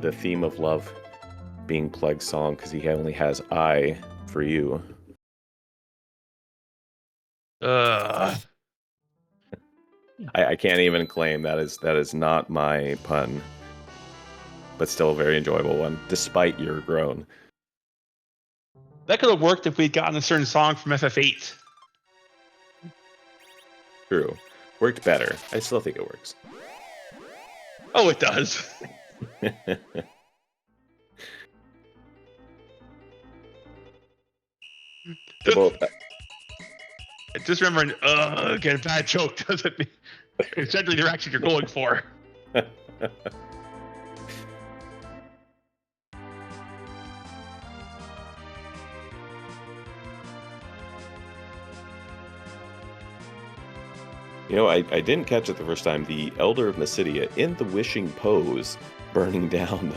The theme of love being Plague's song, because he only has I for you. Uh, I can't even claim that is not my pun, but still a very enjoyable one, despite your groan. That could have worked if we'd gotten a certain song from FF8. True. Worked better. I still think it works. Oh, it does. Just remember, get a bad joke doesn't mean it's generally the direction you're going for. I didn't catch it the first time. The Elder of Mysidia in the wishing pose, burning down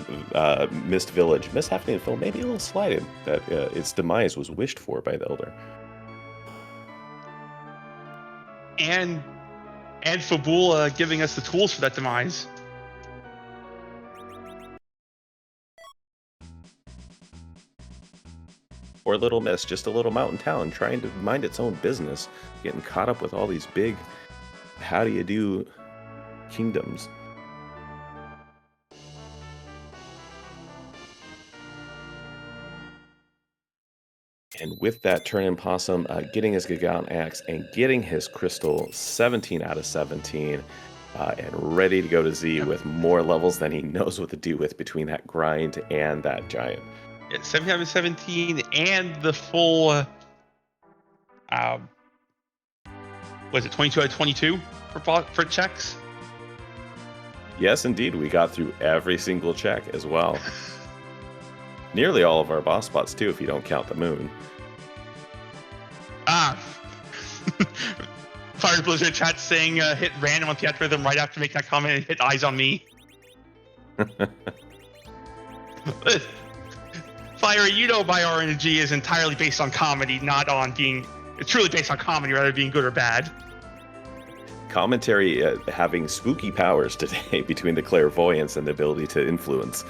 Mist Village. Mist happening to feel maybe a little slighted that its demise was wished for by the Elder. And Fabula giving us the tools for that demise. Or Little Miss, just a little mountain town trying to mind its own business, getting caught up with all these big how do you do kingdoms. And with that, Turning Possum getting his Gigant Axe and getting his Crystal 17 out of 17 and ready to go to Z with more levels than he knows what to do with between that grind and that giant. Yeah, 17 out of 17 and the full, was it 22 out of 22 for checks? Yes, indeed. We got through every single check as well. Nearly all of our boss spots, too, if you don't count the moon. Fire Blizzard chat saying hit random on the rhythm right after making that comment and hit eyes on me. Fire, you know my RNG is entirely based on comedy, not on being... It's truly based on comedy rather than being good or bad. Commentary having spooky powers today between the clairvoyance and the ability to influence.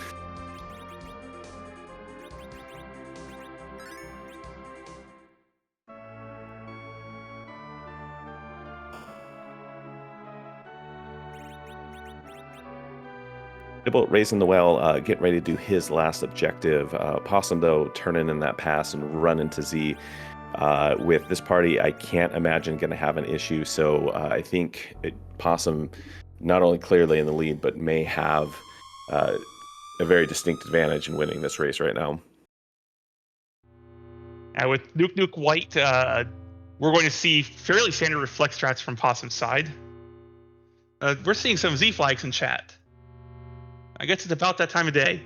About raising the well, getting ready to do his last objective. Possum, though, turning in that pass and running to Z. With this party, I can't imagine going to have an issue. So I think Possum not only clearly in the lead, but may have a very distinct advantage in winning this race right now. With Nuke Nuke White, we're going to see fairly standard reflex strats from Possum's side. We're seeing some Z flags in chat. I guess it's about that time of day.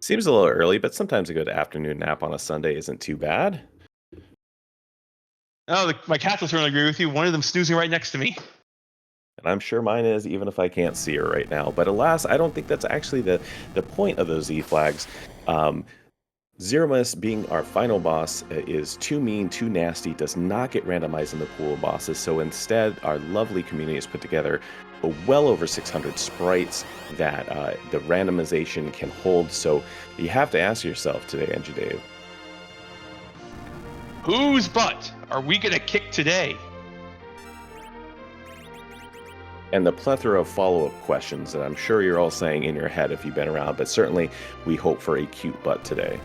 Seems a little early, but sometimes a good afternoon nap on a Sunday isn't too bad. Oh, my cats will certainly agree with you. One of them snoozing right next to me. And I'm sure mine is, even if I can't see her right now. But alas, I don't think that's actually the point of those Z flags. Zeromus, being our final boss, is too mean, too nasty, does not get randomized in the pool of bosses. So instead, our lovely community has put together well over 600 sprites that the randomization can hold. So you have to ask yourself today, Angie Dave, whose butt are we going to kick today? And the plethora of follow-up questions that I'm sure you're all saying in your head if you've been around, but certainly we hope for a cute butt today.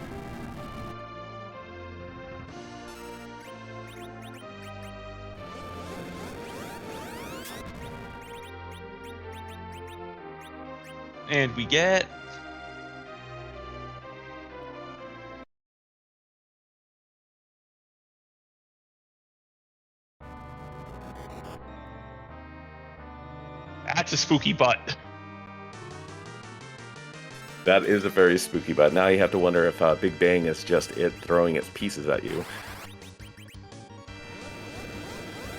And we get... That's a spooky butt. That is a very spooky butt. Now you have to wonder if Big Bang is just it throwing its pieces at you.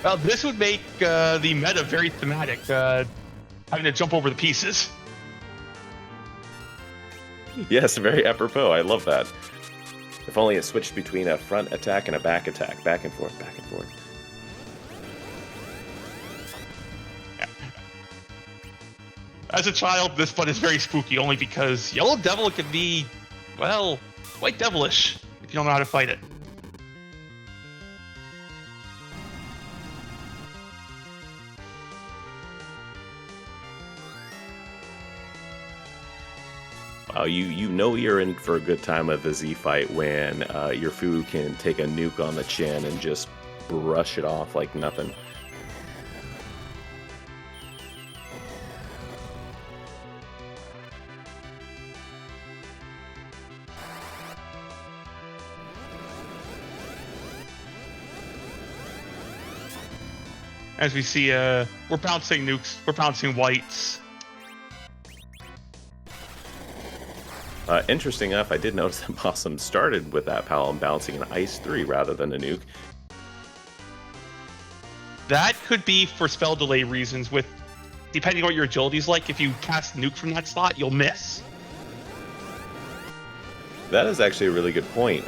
Well, this would make the meta very thematic, having to jump over the pieces. Yes, very apropos. I love that. If only it switched between a front attack and a back attack. Back and forth, back and forth. As a child, this butt is very spooky, only because Yellow Devil can be, well, quite devilish if you don't know how to fight it. You know you're in for a good time of the Z fight when your Fu can take a nuke on the chin and just brush it off like nothing. As we see, we're bouncing nukes, we're bouncing whites. Interesting enough, I did notice that Possum started with that Palom bouncing an Ice 3 rather than a nuke. That could be for spell delay reasons, with depending on what your agility's like. If you cast nuke from that slot, you'll miss. That is actually a really good point.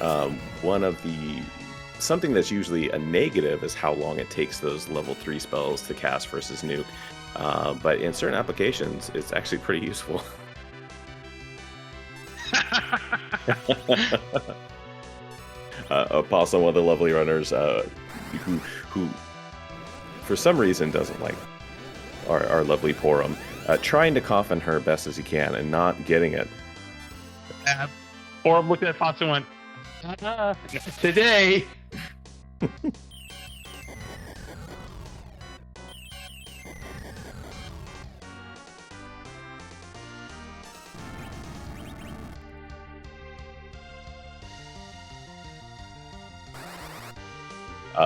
Something that's usually a negative is how long it takes those level 3 spells to cast versus nuke. But in certain applications, it's actually pretty useful. Possum, one of the lovely runners, who for some reason doesn't like our lovely Porum, trying to coffin her best as he can and not getting it. Porum looked at Possum and went, today.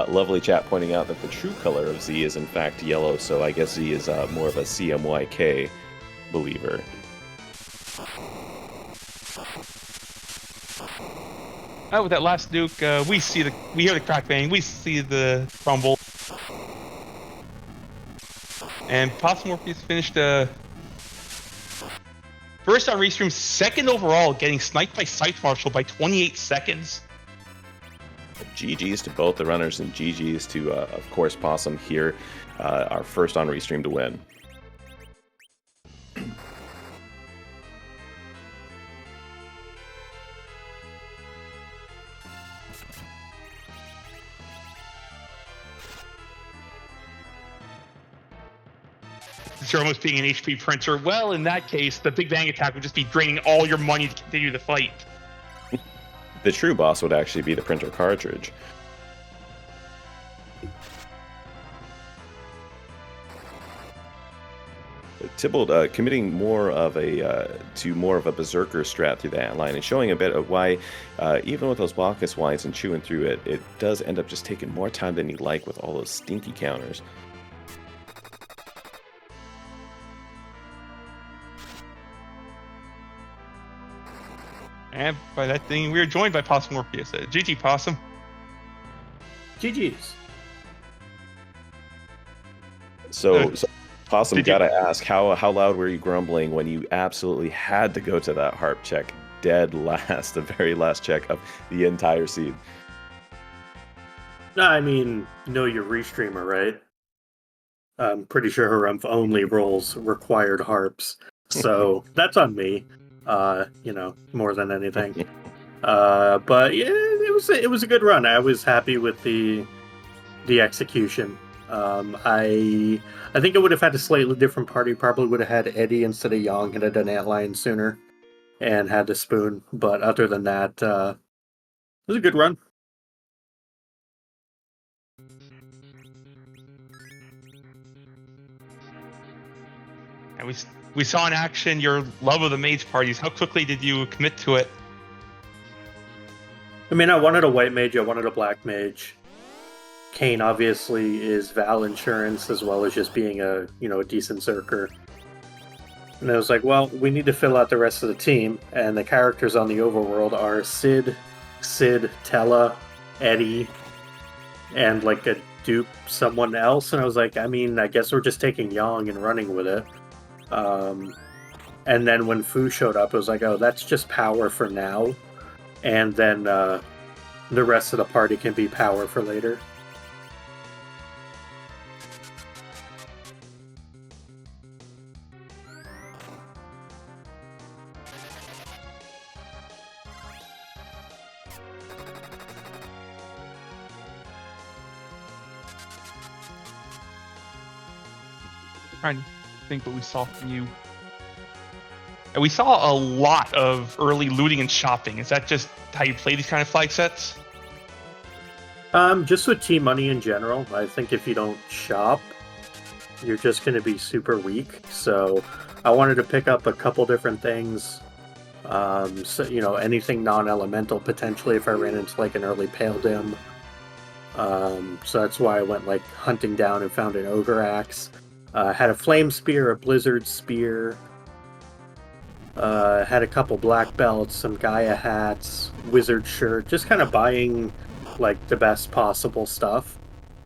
Lovely chat pointing out that the true color of Z is in fact yellow, so I guess Z is more of a CMYK believer. With that last nuke, we hear the crack bang, we see the crumble, and Possum Morpheus finished first on restream, second overall, getting sniped by Scythe Marshal by 28 seconds. GG's to both the runners and GG's to, of course, Possum here, our first on restream to win. Zeromos being an HP printer, well, in that case, the Big Bang attack would just be draining all your money to continue the fight. The true boss would actually be the printer cartridge. Tybalt committing more of a berserker strat through that line and showing a bit of why, even with those Bacchus wines and chewing through it, it does end up just taking more time than you'd like with all those stinky counters. And by that thing, we are joined by Possum Morpheus. GG, Possum. GG's. So Possum, gotta ask, how loud were you grumbling when you absolutely had to go to that harp check dead last, the very last check of the entire seed? No, I mean, know your restreamer, right? I'm pretty sure Harumph only rolls required harps, so that's on me. More than anything. But yeah, it was a good run. I was happy with the execution. I think I would have had a slightly different party. Probably would have had Eddie instead of Yang and had done Antlion sooner, and had the spoon. But other than that, it was a good run. And we saw in action your love of the mage parties. How quickly did you commit to it? I mean, I wanted a white mage, I wanted a black mage. Kane obviously is Val insurance as well as just being a decent Zerker. And I was like, well, we need to fill out the rest of the team, and the characters on the overworld are Sid, Tella, Eddie, and like a dupe someone else. And I was like, I mean, I guess we're just taking Yang and running with it. And then when Fu showed up, it was like, oh, that's just power for now. And then the rest of the party can be power for later. Trying to think what we saw from you. And we saw a lot of early looting and shopping. Is that just how you play these kind of flag sets? Just with Team Money in general, I think if you don't shop, you're just going to be super weak. So I wanted to pick up a couple different things. So, anything non-elemental potentially if I ran into like an early Pale Dim. So that's why I went like hunting down and found an Ogre Axe. Had a Flame Spear, a Blizzard Spear. Had a couple black belts, some Gaia hats, Wizard shirt, just kind of buying like the best possible stuff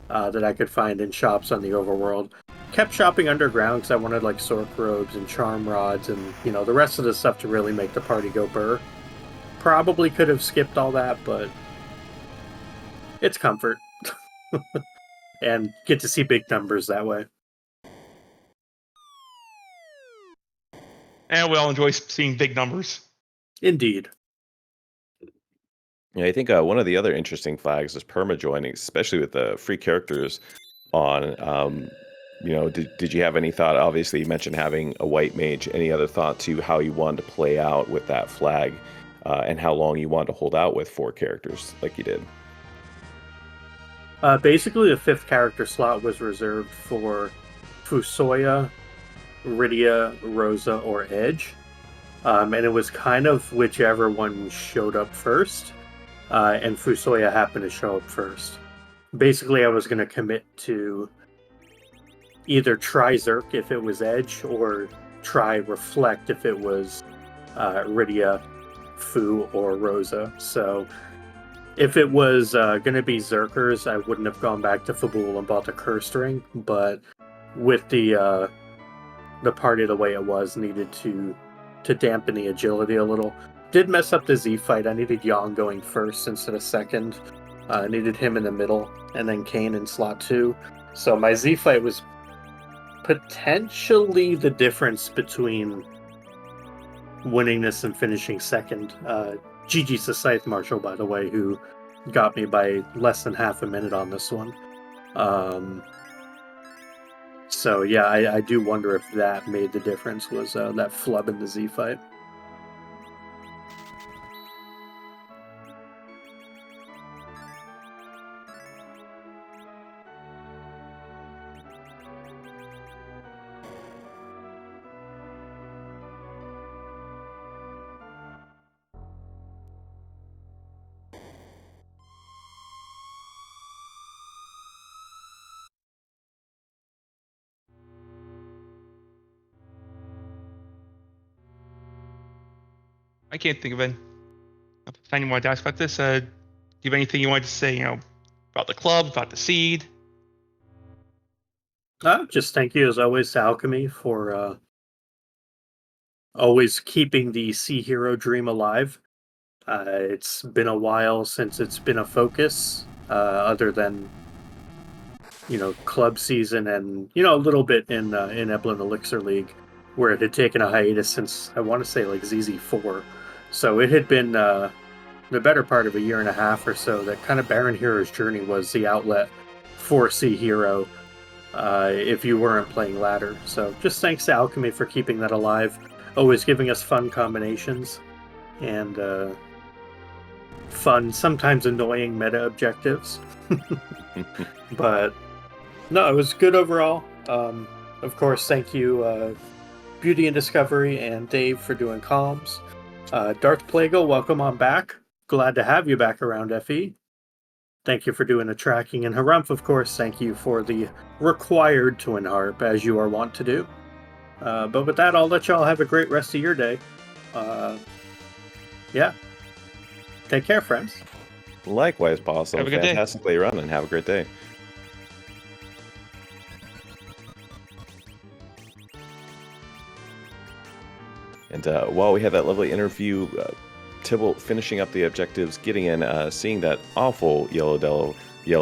that I could find in shops on the overworld. Kept shopping underground because I wanted like Sork robes and Charm rods and the rest of the stuff to really make the party go burr. Probably could have skipped all that, but it's comfort. And get to see big numbers that way. And we all enjoy seeing big numbers. Indeed. Yeah, I think one of the other interesting flags is perma joining, especially with the free characters on. Did you have any thought? Obviously, you mentioned having a white mage. Any other thought to how you wanted to play out with that flag, and how long you wanted to hold out with 4 characters like you did? Basically, the 5th character slot was reserved for Fusoya, Rydia, Rosa, or Edge. And it was kind of whichever one showed up first. And Fusoya happened to show up first. Basically, I was going to commit to either try Zerk if it was Edge, or try Reflect if it was Rydia, Fu, or Rosa. So if it was going to be Zerkers, I wouldn't have gone back to Fabul and bought the Cursed Ring. But with the party the way it was, needed to dampen the agility a little. Did mess up the Z fight. I needed Yang going first instead of second. I needed him in the middle, and then Kane in slot 2. So my Z fight was potentially the difference between winning this and finishing second. GG's the Scythe Marshal, by the way, who got me by less than half a minute on this one. So yeah, I do wonder if that made the difference, was that flub in the Z fight. I can't think of anything you wanted to ask about this. Do you have anything you wanted to say, about the club, about the seed? Just thank you, as always, to Alchemy for always keeping the Sea Hero dream alive. It's been a while since it's been a focus, other than club season and a little bit in Eblin Elixir League, where it had taken a hiatus since, I want to say, like ZZ4. So it had been the better part of a year and a half or so that kind of Baron Hero's Journey was the outlet for Sea Hero, if you weren't playing ladder. So just thanks to Alchemy for keeping that alive, always giving us fun combinations and fun, sometimes annoying meta objectives. But no, it was good overall. Of course, thank you Beauty and Discovery and Dave for doing comms. Darth Plagal, welcome on back. Glad to have you back around, FE. Thank you for doing the tracking. And Harumph, of course, thank you for the required Twin Harp, as you are wont to do. But with that, I'll let y'all have a great rest of your day. Yeah. Take care, friends. Likewise, Possum. Have a good day. Fantastically run, and have a great day. And while we had that lovely interview, Tybalt finishing up the objectives, getting in, seeing that awful Yellow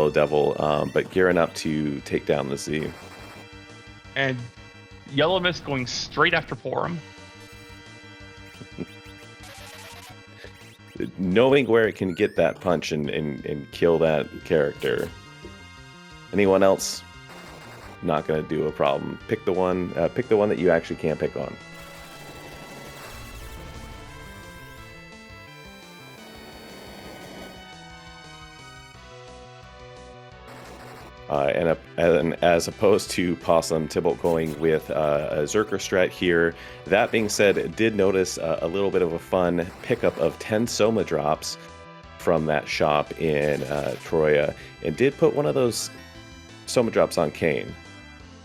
Devil, but gearing up to take down the Z. And Yellow Mist going straight after Porum. Knowing where it can get that punch and kill that character. Anyone else? Not going to do a problem. Pick the one that you actually can't pick on. And as opposed to Possum, Tybalt going with a Zerker strat here. That being said, did notice a little bit of a fun pickup of 10 Soma drops from that shop in Troya, and did put one of those Soma drops on Kane.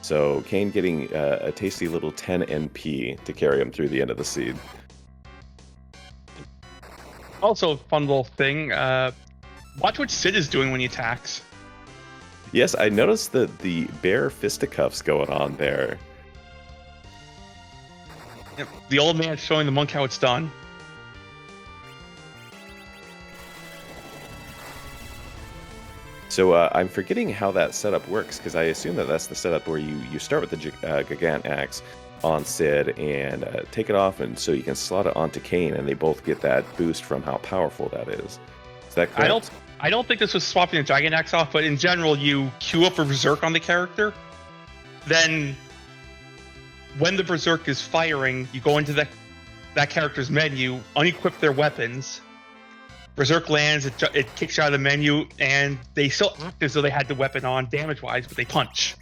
So Kane getting a tasty little 10 NP to carry him through the end of the seed. Also, a fun little thing. Watch what Sid is doing when he attacks. Yes, I noticed the bare fisticuffs going on there. Yep. The old man showing the monk how it's done. So I'm forgetting how that setup works, because I assume that that's the setup where you start with the Gigant Axe on Sid and take it off, and so you can slot it onto Kane, and they both get that boost from how powerful that is. Is that correct? I don't think this was swapping the Gigant Axe off, but in general, you queue up a Berserk on the character. Then, when the Berserk is firing, you go into that character's menu, unequip their weapons. Berserk lands, it kicks you out of the menu, and they still act as though they had the weapon on damage-wise, but they punch.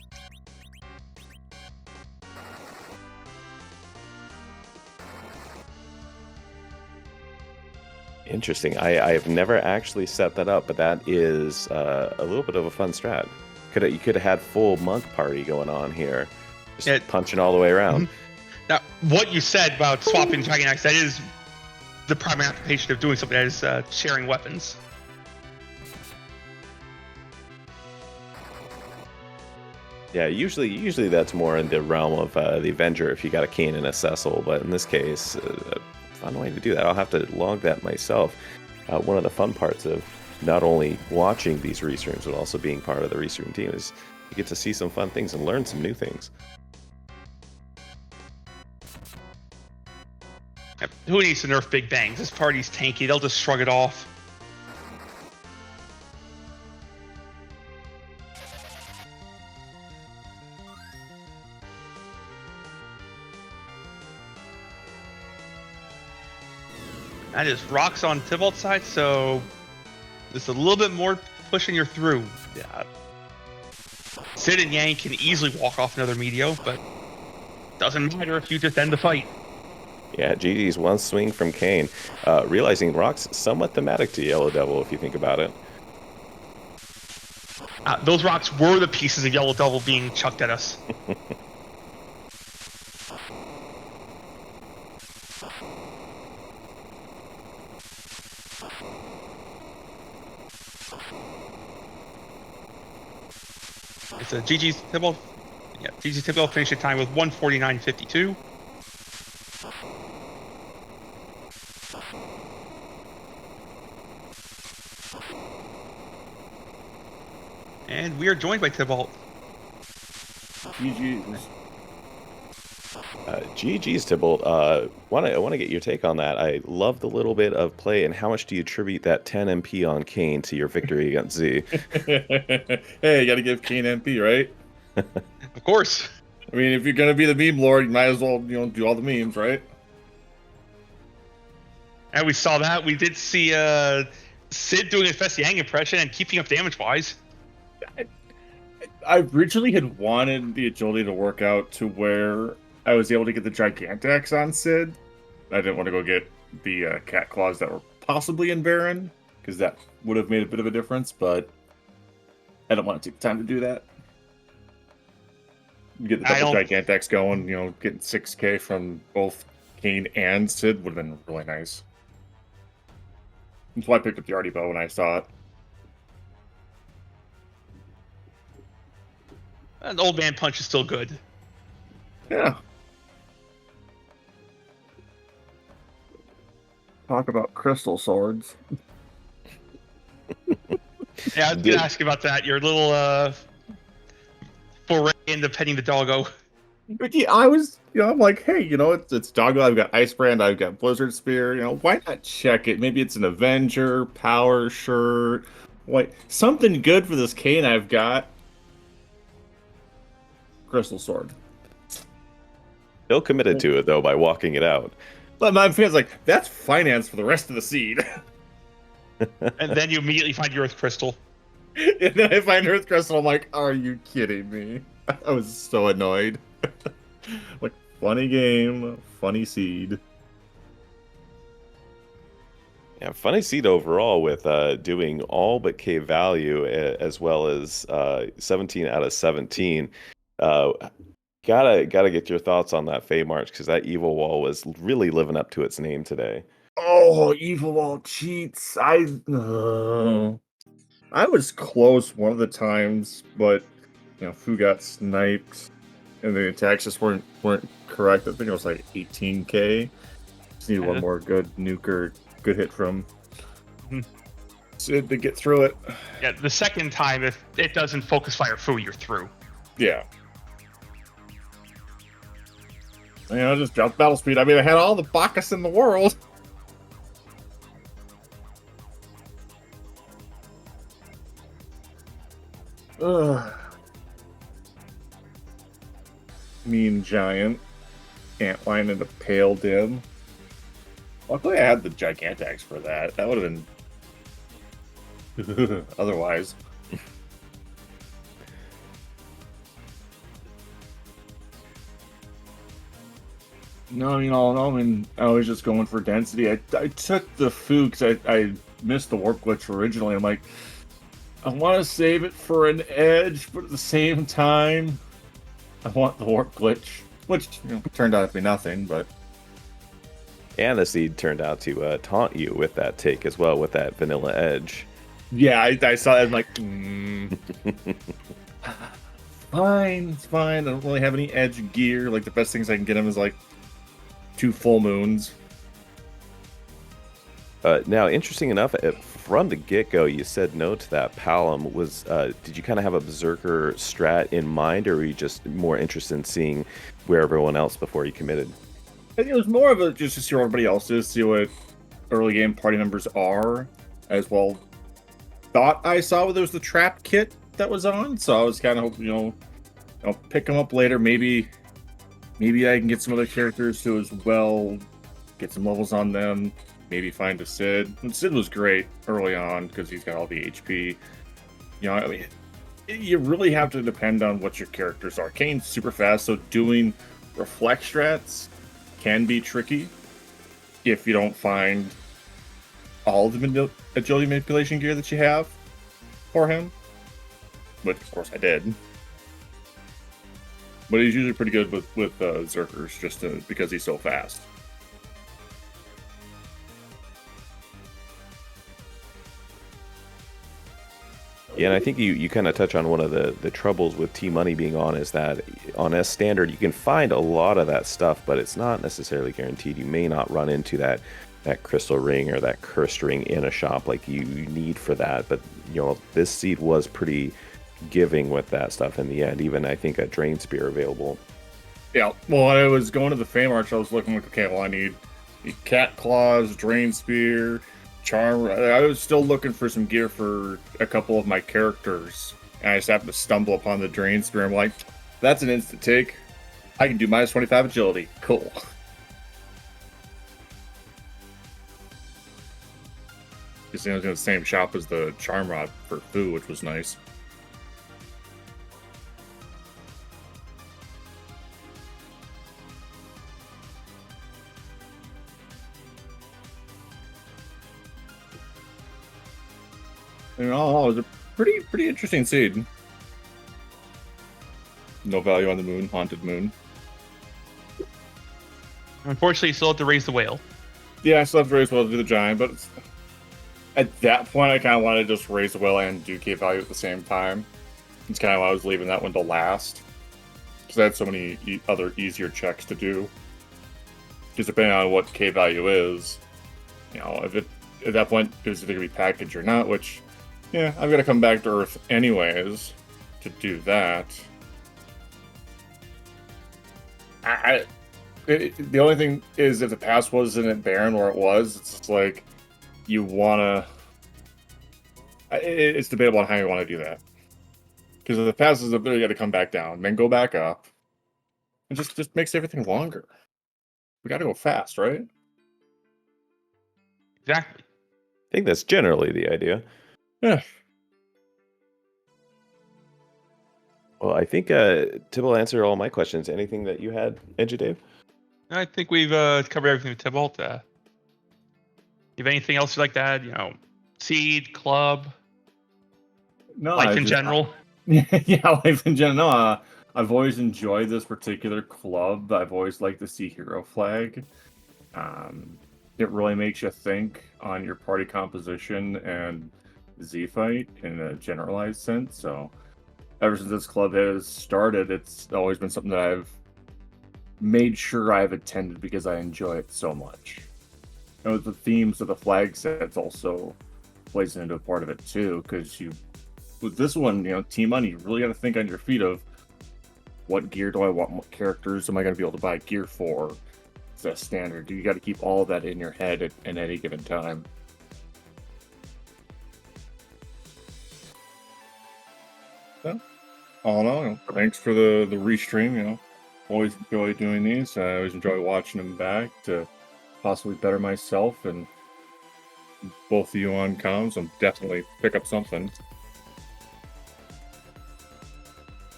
Interesting. I have never actually set that up, but that is a little bit of a fun strat. You could have had full monk party going on here, just punching all the way around. Now, what you said about swapping Dragon Axe, that is the primary application of doing something, that is sharing weapons. Yeah, usually that's more in the realm of the Avenger if you got a Kane and a Cecil, but in this case, fun way to do that. I'll have to log that myself. One of the fun parts of not only watching these restreams, but also being part of the restream team is you get to see some fun things and learn some new things. Who needs to nerf Big Bangs? This party's tanky. They'll just shrug it off. That is rocks on Tybalt's side, so just a little bit more pushing you through. Yeah. Sid and Yang can easily walk off another Meteo, but doesn't matter if you just end the fight. Yeah, GG's one swing from Kane. Realizing Rock's somewhat thematic to Yellow Devil, if you think about it. Those rocks were the pieces of Yellow Devil being chucked at us. It's a GG's Tybalt. Yeah, GG's Tybalt finished the time with 1:49.52. And we are joined by Tybalt. GG's. GG's Tybalt. I want to get your take on that. I love the little bit of play, and how much do you attribute that 10 MP on Kane to your victory against Z? Hey, you got to give Kane MP, right? Of course. I mean, if you're gonna be the meme lord, you might as well, do all the memes, right? And we saw that. We did see Sid doing a Fess Yang impression and keeping up damage-wise. I originally had wanted the agility to work out to where I was able to get the Gigantex on Sid. I didn't want to go get the Cat Claws that were possibly in Baron, because that would have made a bit of a difference, but I don't want to take the time to do that. Get the double Gigantex going, getting 6k from both Kane and Sid would have been really nice. That's why I picked up the Artie Bow when I saw it. And Old Man Punch is still good. Yeah. Talk about crystal swords. Yeah, I was going to ask you about that. Your little foray into petting the doggo. But yeah, I was, I'm like, hey, it's Doggo. I've got Ice Brand. I've got Blizzard Spear. Why not check it? Maybe it's an Avenger, Power Shirt. Something good for this Kane I've got. Crystal Sword. Still committed to it, though, by walking it out. But my fans like, that's finance for the rest of the seed. And then you immediately find your Earth Crystal. And then I find Earth Crystal. I'm like, are you kidding me? I was so annoyed. Like, funny game, funny seed. Yeah, funny seed overall with doing all but K value as well as 17 out of 17. Uh, gotta get your thoughts on that Fey March because that evil wall was really living up to its name today. Oh, evil wall cheats. I was close one of the times, but Fu got sniped, and the attacks just weren't correct. I think it was like 18k. Just need one more good nuker, good hit from Sid to get through it. Yeah, the second time, if it doesn't focus fire Fu, you're through. Yeah. Just jump battle speed. I mean, I had all the Bacchus in the world. Ugh. Mean giant. Antline and a pale dim. Luckily, I had the Gigantax for that. That would have been otherwise. No, I was just going for density. I took the Fu because I missed the warp glitch originally. I'm like, I want to save it for an edge, but at the same time, I want the warp glitch, which turned out to be nothing. But And the seed turned out to taunt you with that take as well, with that vanilla edge. yeah, I saw it. I'm like, fine, it's fine. I don't really have any edge gear. Like the best things I can get him is like 2 full moons. Now, interesting enough, from the get-go, you said no to that Palom. Did you kind of have a Berserker strat in mind, or were you just more interested in seeing where everyone else before you committed? I think it was more of a just to see where everybody else is, see what early game party members are, as well. Thought I saw there was the trap kit that was on, so I was kind of I'll pick them up later. Maybe I can get some other characters too as well, get some levels on them. Maybe find a Sid. And Sid was great early on because he's got all the HP. I mean, you really have to depend on what your characters are. Kane's super fast, so doing reflect strats can be tricky if you don't find all the agility manipulation gear that you have for him. But of course I did. But he's usually pretty good with Zerkers just because he's so fast. Yeah, and I think you kind of touch on one of the troubles with T-Money being on is that on S Standard, you can find a lot of that stuff, but it's not necessarily guaranteed. You may not run into that crystal ring or that cursed ring in a shop like you need for that. But, this seed was pretty giving with that stuff in the end. Even, I think, a Drain Spear available. Yeah, well, when I was going to the Fame Arch, I was looking like, okay, well, I need Cat Claws, Drain Spear, Charm. I was still looking for some gear for a couple of my characters, and I just happened to stumble upon the Drain Spear. I'm like, that's an instant take. I can do minus 25 agility. Cool. Just I was in the same shop as the Charm Rod for Fu, which was nice. And all it was a pretty interesting seed. No value on the moon, haunted moon. Unfortunately, you still have to raise the whale. Yeah, I still have to raise the whale to do the giant, but at that point, I kind of wanted to just raise the whale and do K value at the same time. It's kind of why I was leaving that one to last. Because I had so many other easier checks to do. Because depending on what K value is, if it at that point it was either going to be packaged or not, which, yeah, I've got to come back to Earth anyways to do that. The only thing is if the pass wasn't at Baron where it was, it's just like you want to. It's debatable on how you want to do that. Because if the pass is up there, you got to come back down, then go back up. It just makes everything longer. We got to go fast, right? Exactly. I think that's generally the idea. Yeah. Well, I think Tibble answered all my questions. Anything that you had, Edge Dave? I think we've covered everything with Tybalt. You have anything else you'd like to add? Seed, club, No, life in general? yeah, life in general. No, I've always enjoyed this particular club. I've always liked to see Hero Flag. It really makes you think on your party composition and Z fight in a generalized sense. So ever since this club has started, it's always been something that I've made sure I've attended because I enjoy it so much. And with the themes of the flag sets also plays into a part of it too, because with this one, Team Money, you really got to think on your feet of what gear do I want, what characters am I going to be able to buy gear for? Is that standard? You got to keep all of that in your head at any given time. So, all in all, thanks for the restream. Always enjoy doing these. I always enjoy watching them back to possibly better myself, and both of you on comms, I'll definitely pick up something.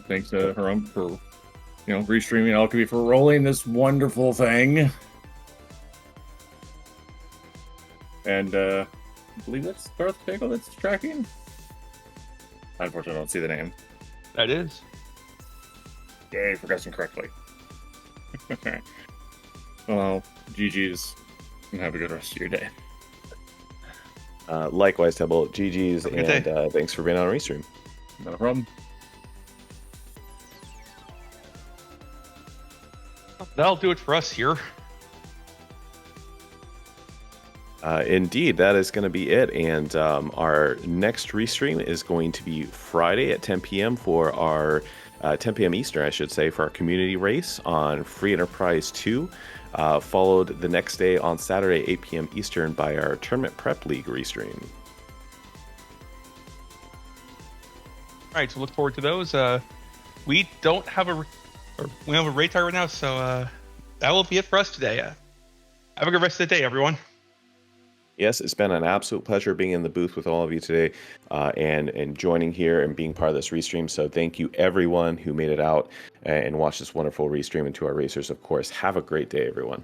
Thanks to Harum for, restreaming Alchemy, for rolling this wonderful thing. And I believe that's Darth Bagel that's tracking. Unfortunately, I don't see the name. That is. Yay, for guessing correctly. Well, GG's, and have a good rest of your day. Likewise, Tibble. GG's, Have a good and thanks for being on Restream. No problem. That'll do it for us here. Indeed, that is going to be it. And our next restream is going to be Friday at 10 p.m. for our 10 p.m. Eastern, I should say, for our community race on Free Enterprise 2. Followed the next day on Saturday, 8 p.m. Eastern, by our Tournament Prep League restream. All right, so look forward to those. We don't have we have a raid target right now, so that will be it for us today. Have a good rest of the day, everyone. Yes, it's been an absolute pleasure being in the booth with all of you today and joining here and being part of this restream. So thank you, everyone who made it out and watched this wonderful restream. And to our racers, of course, have a great day, everyone.